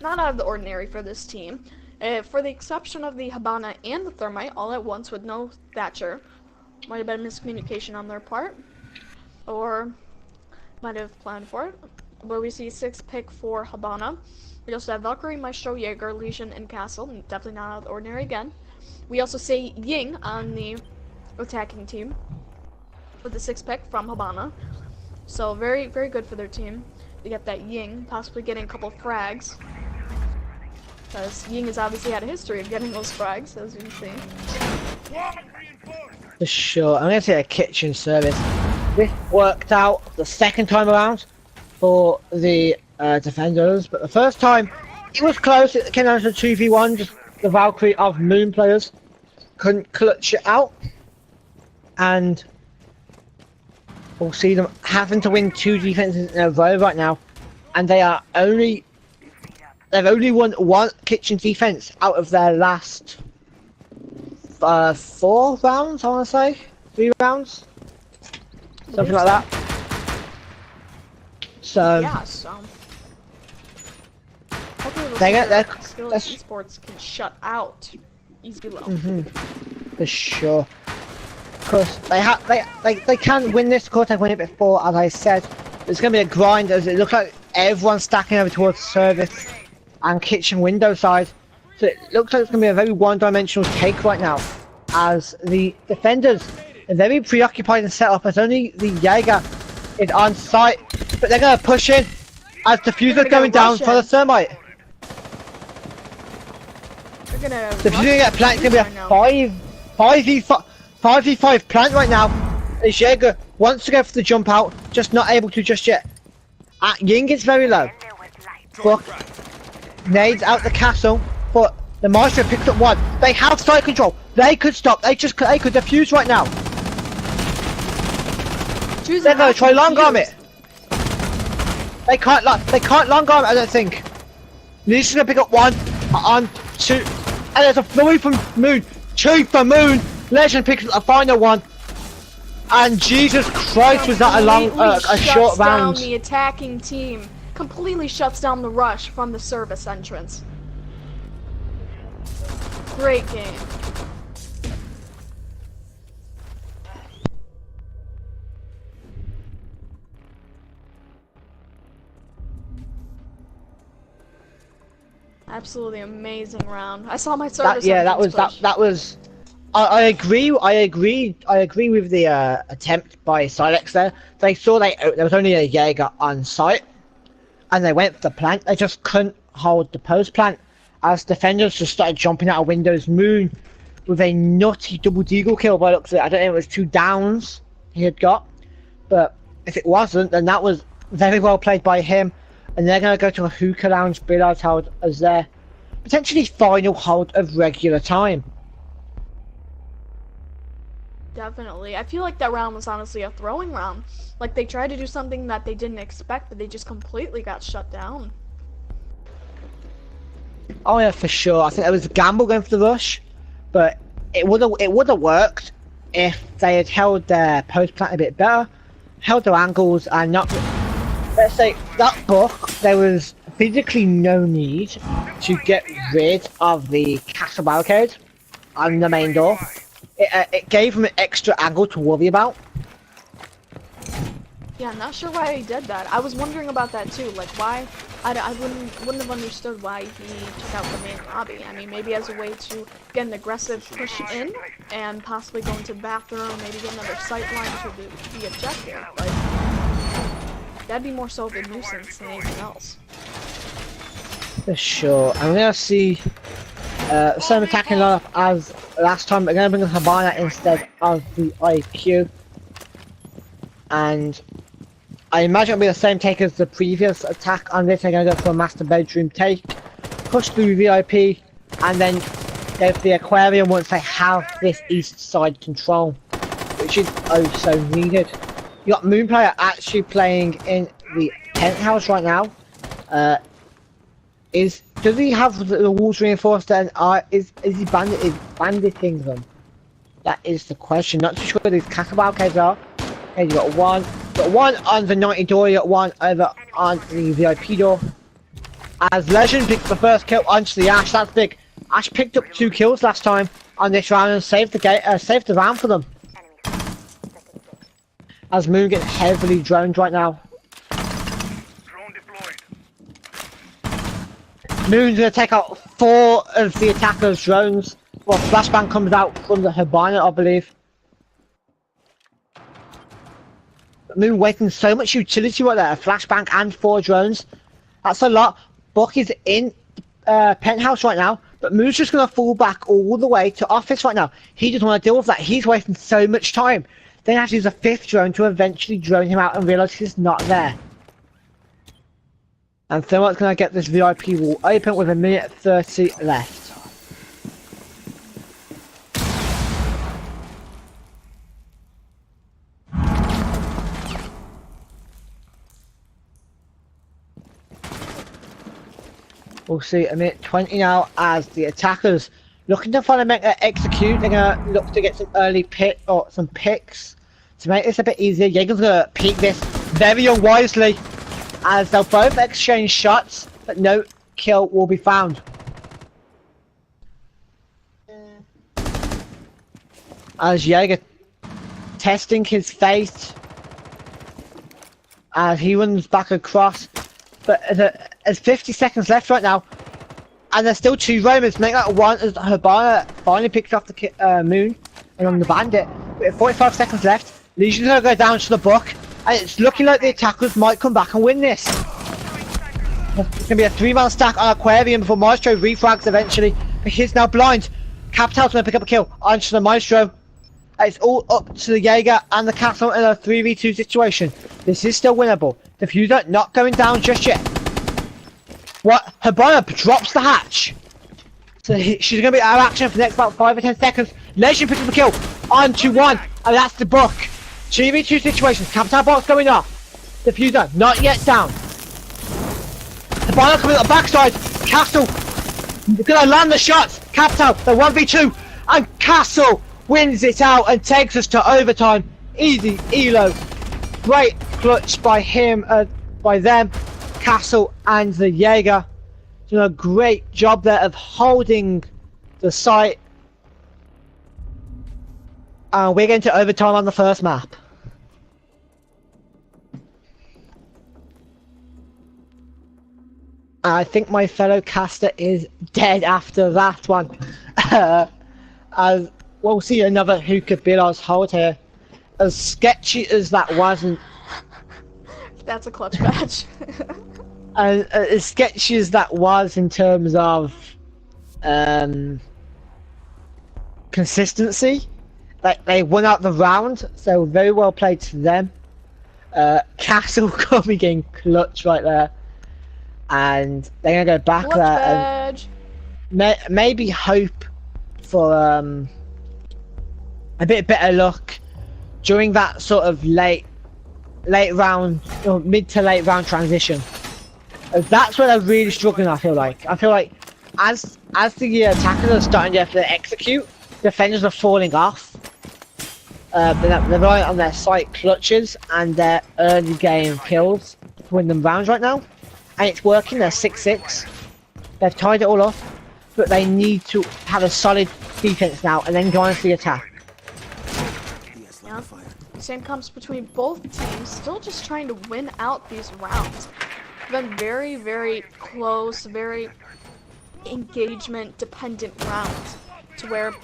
Not out of the ordinary for this team. For the exception of the Habana and the Thermite, all at once with no Thatcher. Might have been miscommunication on their part, or might have planned for it. But we see 6 pick for Habana. We also have Valkyrie, Maestro, Jaeger, Legion, and Castle. Definitely not out of the ordinary again. We also see Ying on the attacking team with the 6 pick from Habana. So very, very good for their team to get that Ying, possibly getting a couple frags. Because Ying has obviously had a history of getting those frags, as you can see. For sure. I'm going to say a kitchen service. This worked out the second time around for the defenders, but the first time It was close. It came down to 2v1. Just the Valkyrie of Moon players couldn't clutch it out, and we'll see them having to win 2 defenses in a row right now, and they've only won 1 kitchen defense out of their last 4 rounds. I want to say 3 rounds, something like that. So yeah, so hopefully they're eSports can shut out EZ3LO. For sure. Because they can win this. Of course, they've won it before, as I said. It's going to be a grind, as it looks like everyone's stacking over towards service and kitchen window side. So it looks like it's going to be a very one-dimensional take right now, as the defenders are very preoccupied and set up, as only the Jaeger is on site. But they're going to push in as diffuser going down for the thermite. They're gonna Diffuser get plant. It's going to be a 5v5 plant right now. As Jaeger wants to go for the jump out, just not able to just yet. Ying is very low. Buck nades out the castle, but the Maestro picks up 1. They have side control. They could stop. They could defuse right now. They're gonna try long arm it. They can't long arm it, I don't think. He's gonna pick up 1 on 2, and there's a flurry from Moon. 2 for Moon. Legend picks up the final 1. And Jesus Christ, was that a short round? Down the attacking team completely shuts down the rush from the service entrance. Great game. Absolutely amazing round. I saw my service. That was. I agree with the attempt by Silex there. They saw there was only a Jaeger on site, and they went for the plant. They just couldn't hold the post plant, as defenders just started jumping out of windows. Moon with a nutty double deagle kill by the looks of it. I don't know if it was 2 downs he had got, but if it wasn't, then that was very well played by him. And they're going to go to a hookah lounge billiards hold as their potentially final hold of regular time. Definitely. I feel like that round was honestly a throwing round. Like, they tried to do something that they didn't expect, but they just completely got shut down. Oh yeah, for sure. I think there was a gamble going for the rush, but it would have worked if they had held their post plant a bit better, held their angles, and not. Let's say that book, there was physically no need to get rid of the castle barricade on the main door. It gave him an extra angle to worry about. Yeah, I'm not sure why he did that. I was wondering about that too. Like, why? I wouldn't have understood why he took out the main lobby. I mean, maybe as a way to get an aggressive push in and possibly go into the bathroom, maybe get another sight line to the objective. Like, that'd be more so of a nuisance than anything else. For sure. I'm gonna see same attacking lineup as last time. They're gonna bring a Habana instead of the IQ, and I imagine it'll be the same take as the previous attack. On this, they're gonna go for a master bedroom take, push through VIP, and then go for the aquarium once they have this east side control, which is oh so needed. You got Moon player actually playing in the penthouse right now. Does he have the walls reinforced and is he banditing them? That is the question. Not too sure where these castle arcades are. Okay, you got one on the 90 door, you got one over on the VIP door. As Legend picks the first kill onto the Ash, that's big. Ash picked up 2 kills last time on this round and saved the round for them. As Moon gets heavily droned right now. Moon's gonna take out 4 of the attackers' drones. Well, flashbang comes out from the Habana, I believe. Moon wasting so much utility right there. A flashbang and 4 drones. That's a lot. Buck is in penthouse right now, but Moon's just gonna fall back all the way to office right now. He doesn't want to deal with that. He's wasting so much time. Then he has to use a 5th drone to eventually drone him out and realise he's not there. And Thermite's gonna get this VIP wall open with 1:30 left. We'll see 1:20 now as the attackers looking to finally make their execute. They're gonna look to get some early pick or some picks to make this a bit easier. Jaeger's gonna peek this very unwisely as they'll both exchange shots, but no kill will be found. As Jaeger testing his fate as he runs back across. But there's 50 seconds left right now, and there's still 2 Romans. Make that one as Habana finally picks up the moon and on the bandit. With 45 seconds left, Legion's gonna go down to the book, and it's looking like the attackers might come back and win this. It's gonna be a 3-man stack on Aquarium before Maestro refrags eventually, but he's now blind. Capital's gonna pick up a kill onto the Maestro. It's all up to the Jaeger and the Castle in a 3v2 situation. This is still winnable. Diffuser not going down just yet. What? Habana drops the hatch. So she's going to be out of action for the next about 5 or 10 seconds. Legend picks up a kill onto 1, and that's the book. 3v2 situations. Capital box going off. Diffuser not yet down. Habana coming up the backside. Castle going to land the shots. Capital, the 1v2, and Castle wins it out and takes us to overtime. EZ3LO. Great clutch by him, by them, Castle and the Jaeger. Doing a great job there of holding the site. And we're getting to overtime on the first map. I think my fellow caster is dead after that one. As we'll see another Hookah Billar's hold here. As sketchy as that wasn't. That's a clutch match. As sketchy as that was in terms of consistency, like they won out the round, so very well played to them. Castle coming in clutch right there, and they're gonna go back clutch there and maybe hope for a bit better luck during that sort of late round or mid to late round transition. That's where they're really struggling. I feel like as the attackers are starting to have to execute, defenders are falling off. They're relying on their site clutches and their early game kills to win them rounds right now, and it's working. They're 6-6. They've tied it all up, but they need to have a solid defense now and then go on to the attack. Yeah. Same comes between both teams, still just trying to win out these rounds. Been very, very close, very engagement dependent rounds, to where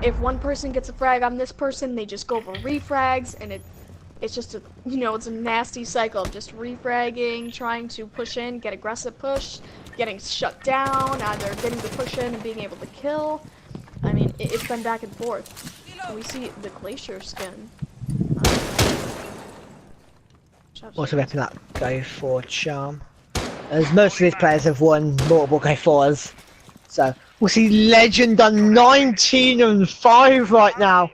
if one person gets a frag on this person, they just go for refrags, and it's just a, you know, it's a nasty cycle of just refragging, trying to push in, get aggressive push, getting shut down, either getting the push in and being able to kill. I mean, it's been back and forth. And we see the Glacier skin. Also repping that go for charm, as most of these players have won multiple go fours. So we'll see Legend on 19 and 5 right now.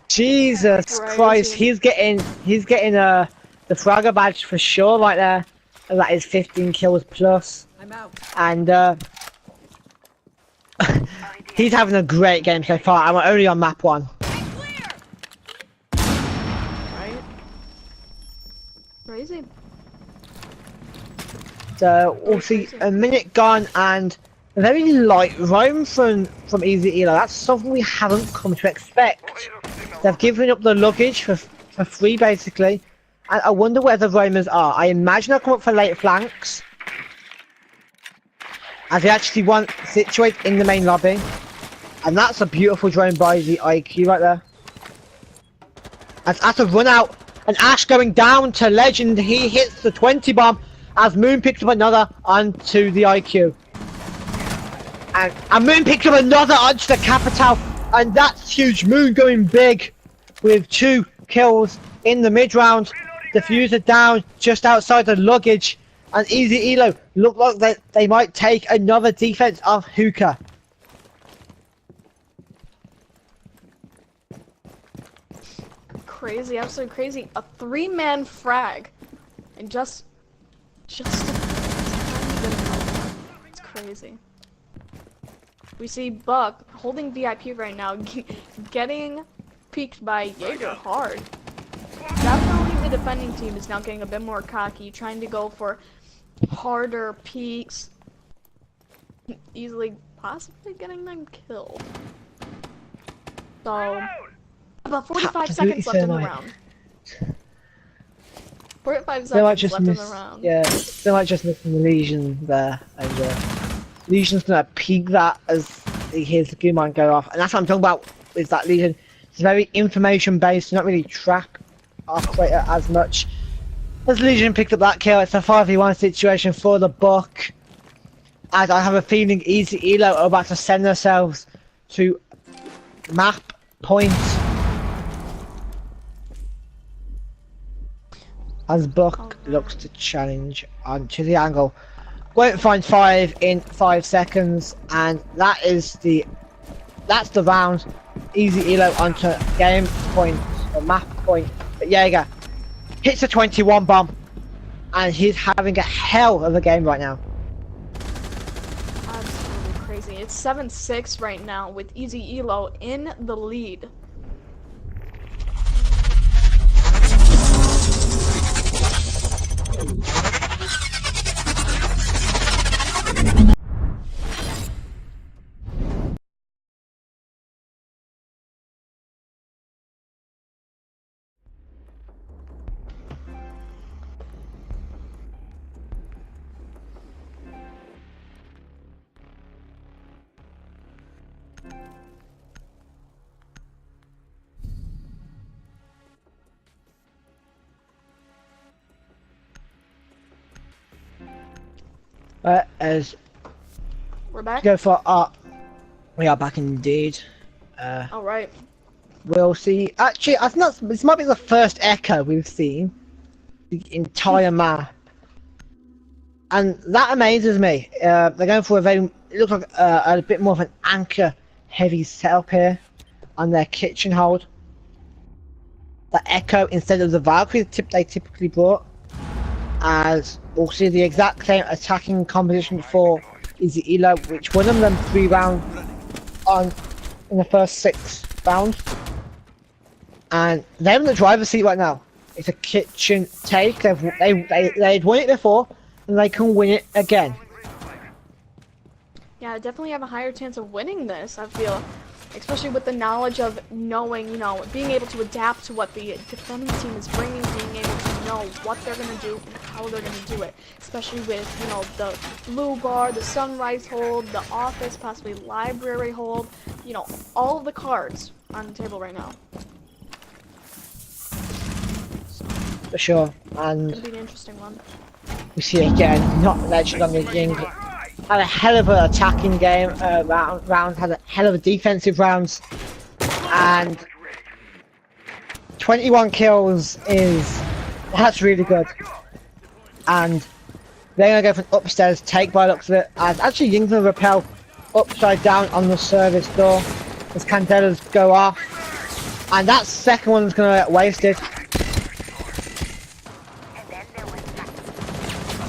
Jesus Christ, he's getting the Fragger badge for sure right there. And that is 15 kills plus. I'm out. And he's having a great game so far. I'm only on map 1. Right? Crazy. So we'll see a minute gone and a very light roam from EZ3LO. That's something we haven't come to expect. They've given up the luggage for free basically. And I wonder where the roamers are. I imagine they'll come up for late flanks, as they actually want situate in the main lobby. And that's a beautiful drone by the IQ right there. That's a run out, and Ash going down to Legend. He hits the 20 bomb as Moon picks up another onto the IQ. And Moon picks up another onto the Capital, and that's huge. Moon going big with 2 kills in the mid round. Diffuser down just outside the luggage. And EZ3LO look like they might take another defense of Hookah. Crazy, absolutely crazy. A 3-man frag. And just it's crazy. We see Buck holding VIP right now, getting peeked by Jaeger hard. Definitely the defending team is now getting a bit more cocky, trying to go for harder peeks. Easily, possibly getting them killed. So, about 45 seconds left in the round. 45 seconds left in the round. Yeah, they might just miss the Legion there. And Legion's gonna peek that as he hears the Goon Mine go off. And that's what I'm talking about, is that Legion. It's very information based, not really track operator as much. As Legion picked up that kill, it's a 5v1 situation for the Buck. And I have a feeling EZ3LO are about to send themselves to map point. As Buck looks to challenge onto the angle. Won't find 5 in 5 seconds, and that's the round. EZ3LO onto game point, or map point. But Jaeger hits a 21 bomb, and he's having a hell of a game right now. Absolutely crazy. It's 7-6 right now with EZ3LO in the lead. As We're back? go for we are back indeed. Alright. We'll see. Actually, I think this might be the first echo we've seen. The entire map. And that amazes me. They're going for it looks like a bit more of an anchor heavy setup here on their kitchen hold. The echo instead of the Valkyrie they typically brought. As we'll see the exact same attacking composition for EZ3LO, which won them 3 rounds in the first 6 rounds. And they're in the driver's seat right now. It's a kitchen take. They'd won it before, and they can win it again. Yeah, I definitely have a higher chance of winning this, I feel. Especially with the knowledge of knowing, you know, being able to adapt to what the defending team is bringing, being able to know what they're going to do and how they're going to do it. Especially with, you know, the blue bar, the sunrise hold, the office, possibly library hold, you know, all of the cards on the table right now. For sure. It's And going to be an interesting one. we see again, not legend on the Ying. Had a hell of an attacking game round, had a hell of a defensive rounds, and 21 kills that's really good. And they're gonna go for an upstairs take by the looks of it. As actually Ying's gonna rappel upside down on the service door as Candelas go off, and that second one's gonna get wasted.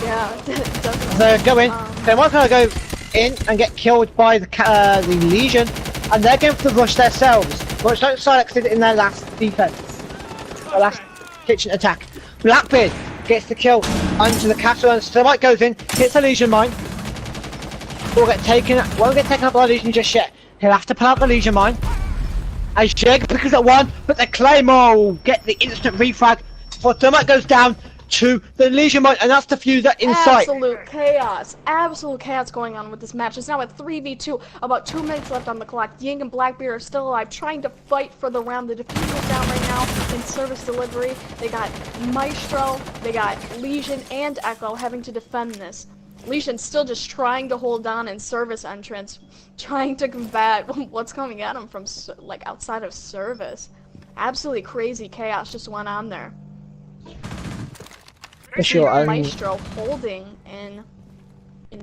Yeah, definitely. So go in. They might gonna go in and get killed by the Legion, and they're going to rush themselves. Much like Silex did in their last defense, their last kitchen attack. Blackbeard gets the kill onto the castle, and Thermite goes in, hits a Legion mine. Won't get taken up by the Legion just yet. He'll have to pull out the Legion mine. As Jaeger picks up one, but the Claymore will get the instant refrag before Thermite goes down to the Legion mine, and that's the fuser in sight. Absolute chaos going on with this match. It's now at 3v2, about 2 minutes left on the clock. Ying and Blackbeard are still alive, trying to fight for the round. The diffuser's down right now in service delivery. They got Maestro, they got Legion and Echo having to defend this. Legion still just trying to hold on in service entrance, trying to combat what's coming at them from like outside of service. Absolutely crazy chaos just went on there. For sure. Maestro holding in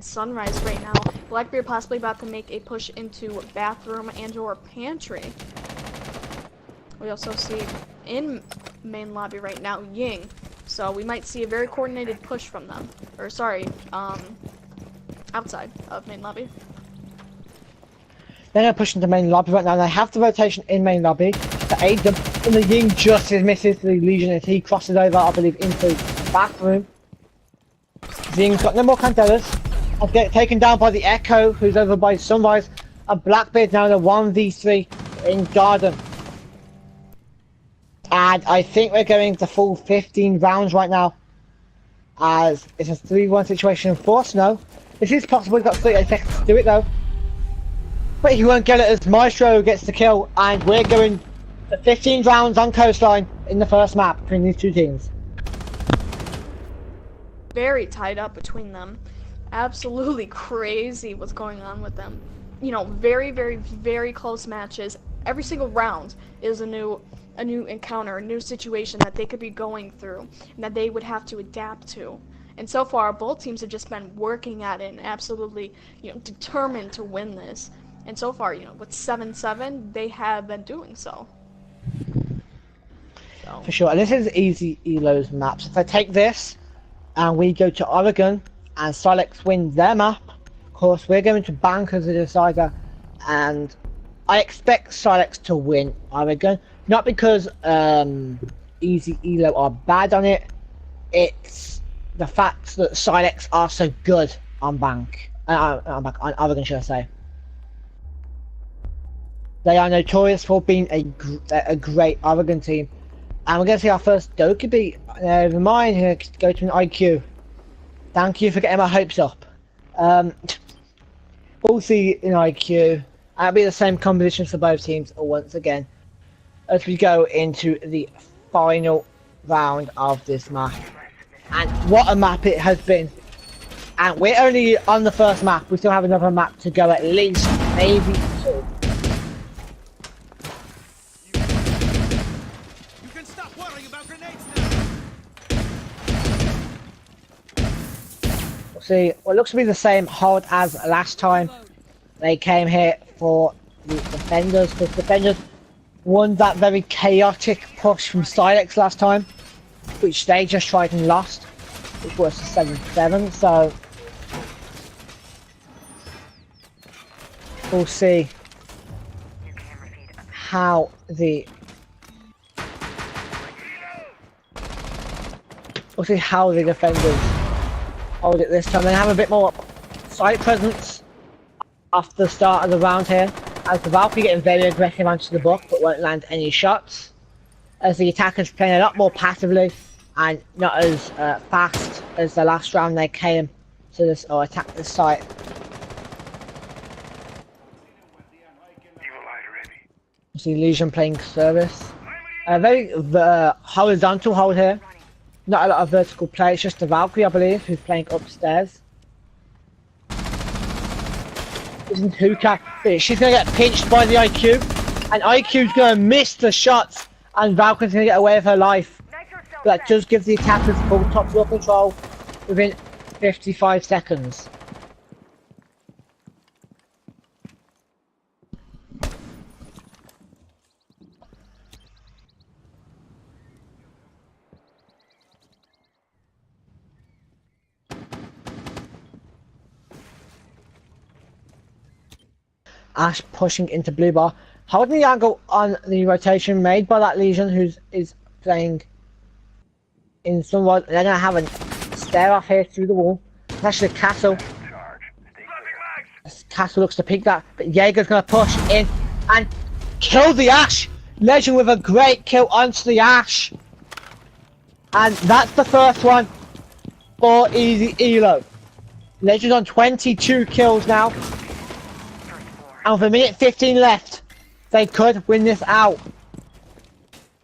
Sunrise right now. Blackbeard possibly about to make a push into bathroom and or pantry. We also see in main lobby right now Ying. So we might see a very coordinated push from them. Or sorry, outside of main lobby. They're going to push into main lobby right now. They have the rotation in main lobby to aid them. And the Ying just misses the Legion as he crosses over, I believe, into the bathroom. Ying's got no more Candelas. I'll get taken down by the Echo, who's over by Sunrise. And Blackbeard now in a 1v3 in Garden. And I think we're going to full 15 rounds right now. As it's a 3-1 situation for Snow. This is possible, he's got 38 seconds to do it though. But he won't get it as Maestro gets the kill. And we're going to 15 rounds on Coastline in the first map between these two teams. Very tied up between them. Absolutely crazy what's going on with them. You know, very, very, very close matches. Every single round is a new encounter, a new situation that they could be going through and that they would have to adapt to. And so far, both teams have just been working at it and absolutely, you know, determined to win this. And so far, you know, with 7-7, they have been doing so. For sure, and this is EZ3LO's map. So if I take this and we go to Oregon and Silex wins their map, of course we're going to bank as a decider, and I expect Silex to win Oregon. Not because EZ3LO are bad on it, it's the fact that Silex are so good on bank. On Oregon, should I say. They are notorious for being a great Oregon team. And we're going to see our first Dokkaebi. Never mind, here to go to an IQ. Thank you for getting my hopes up. We'll see in IQ. It'll be the same composition for both teams once again, as we go into the final round of this map. And what a map it has been. And we're only on the first map. We still have another map to go, at least, maybe 2. See, what looks to be the same hold as last time. They came here for the defenders, because defenders won that very chaotic push from Silex last time, which they just tried and lost, which was 7-7. So we'll see how the defenders hold it this time. They have a bit more site presence after the start of the round here, as the Valkyrie getting very aggressive onto the book but won't land any shots, as the attackers playing a lot more passively and not as fast as the last round they came to this or attack the site. You see Legion playing service. A very horizontal hold here. Not a lot of vertical play, it's just the Valkyrie, I believe, who's playing upstairs. Isn't Hookah, she's going to get pinched by the IQ, and IQ's going to miss the shots, and Valkyrie's going to get away with her life. But that does give the attackers full top floor control within 55 seconds. Ash pushing into blue bar, holding the angle on the rotation made by that Legion who is playing in Sunrise. They're going to have a stare off here through the wall. It's actually Castle. Castle looks to peek that, but Jaeger's going to push in and kill the Ash. Legend with a great kill onto the Ash. And that's the first one for EZ3LO. Legend on 22 kills now. And with a minute 15 left, they could win this out.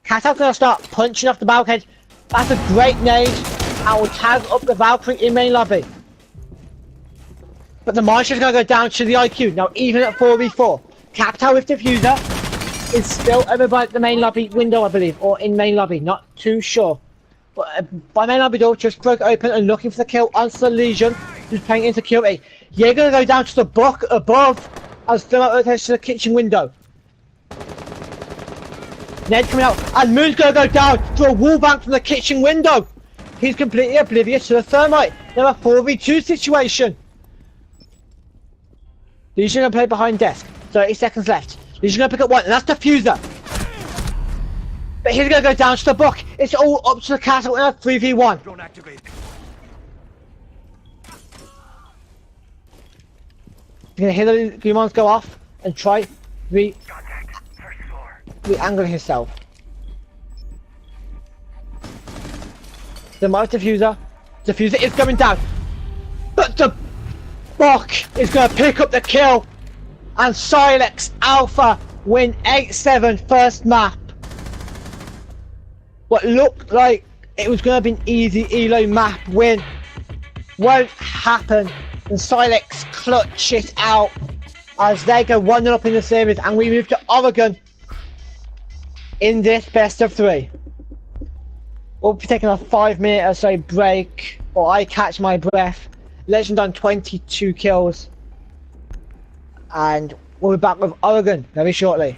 Catal's going to start punching off the bulkhead. That's a great nade. And will tag up the Valkyrie in main lobby. But the Marshal's going to go down to the IQ. Now, even at 4v4, Capital with Diffuser is still over by the main lobby window, I believe. Or in main lobby, not too sure. By may not be door just broke open and looking for the kill on Legion, who's playing insecurity. You're gonna go down to the block above as Thermite rotates to the kitchen window. Ned coming out, and Moon's gonna go down through a wall bank from the kitchen window. He's completely oblivious to the Thermite. They're a 4v2 situation. Legion gonna play behind desk. 30 seconds left. Legion gonna pick up one, and that's Diffuser. But he's gonna go down to the book. It's all up to the castle in a 3v1. Drone activated. You're gonna hear the green ones go off and try Contact. First floor. re-angle himself. The might diffuser. Diffuser is going down. But the book is gonna pick up the kill. And Silex Alpha win 8-7 first map. What looked like it was gonna be an easy ELO map win won't happen, and Silex clutch it out as they go 1-0 up in the series, and we move to Oregon in this best of 3. We'll be taking a 5-minute or so break, or I catch my breath. Legend on 22 kills, and we'll be back with Oregon very shortly.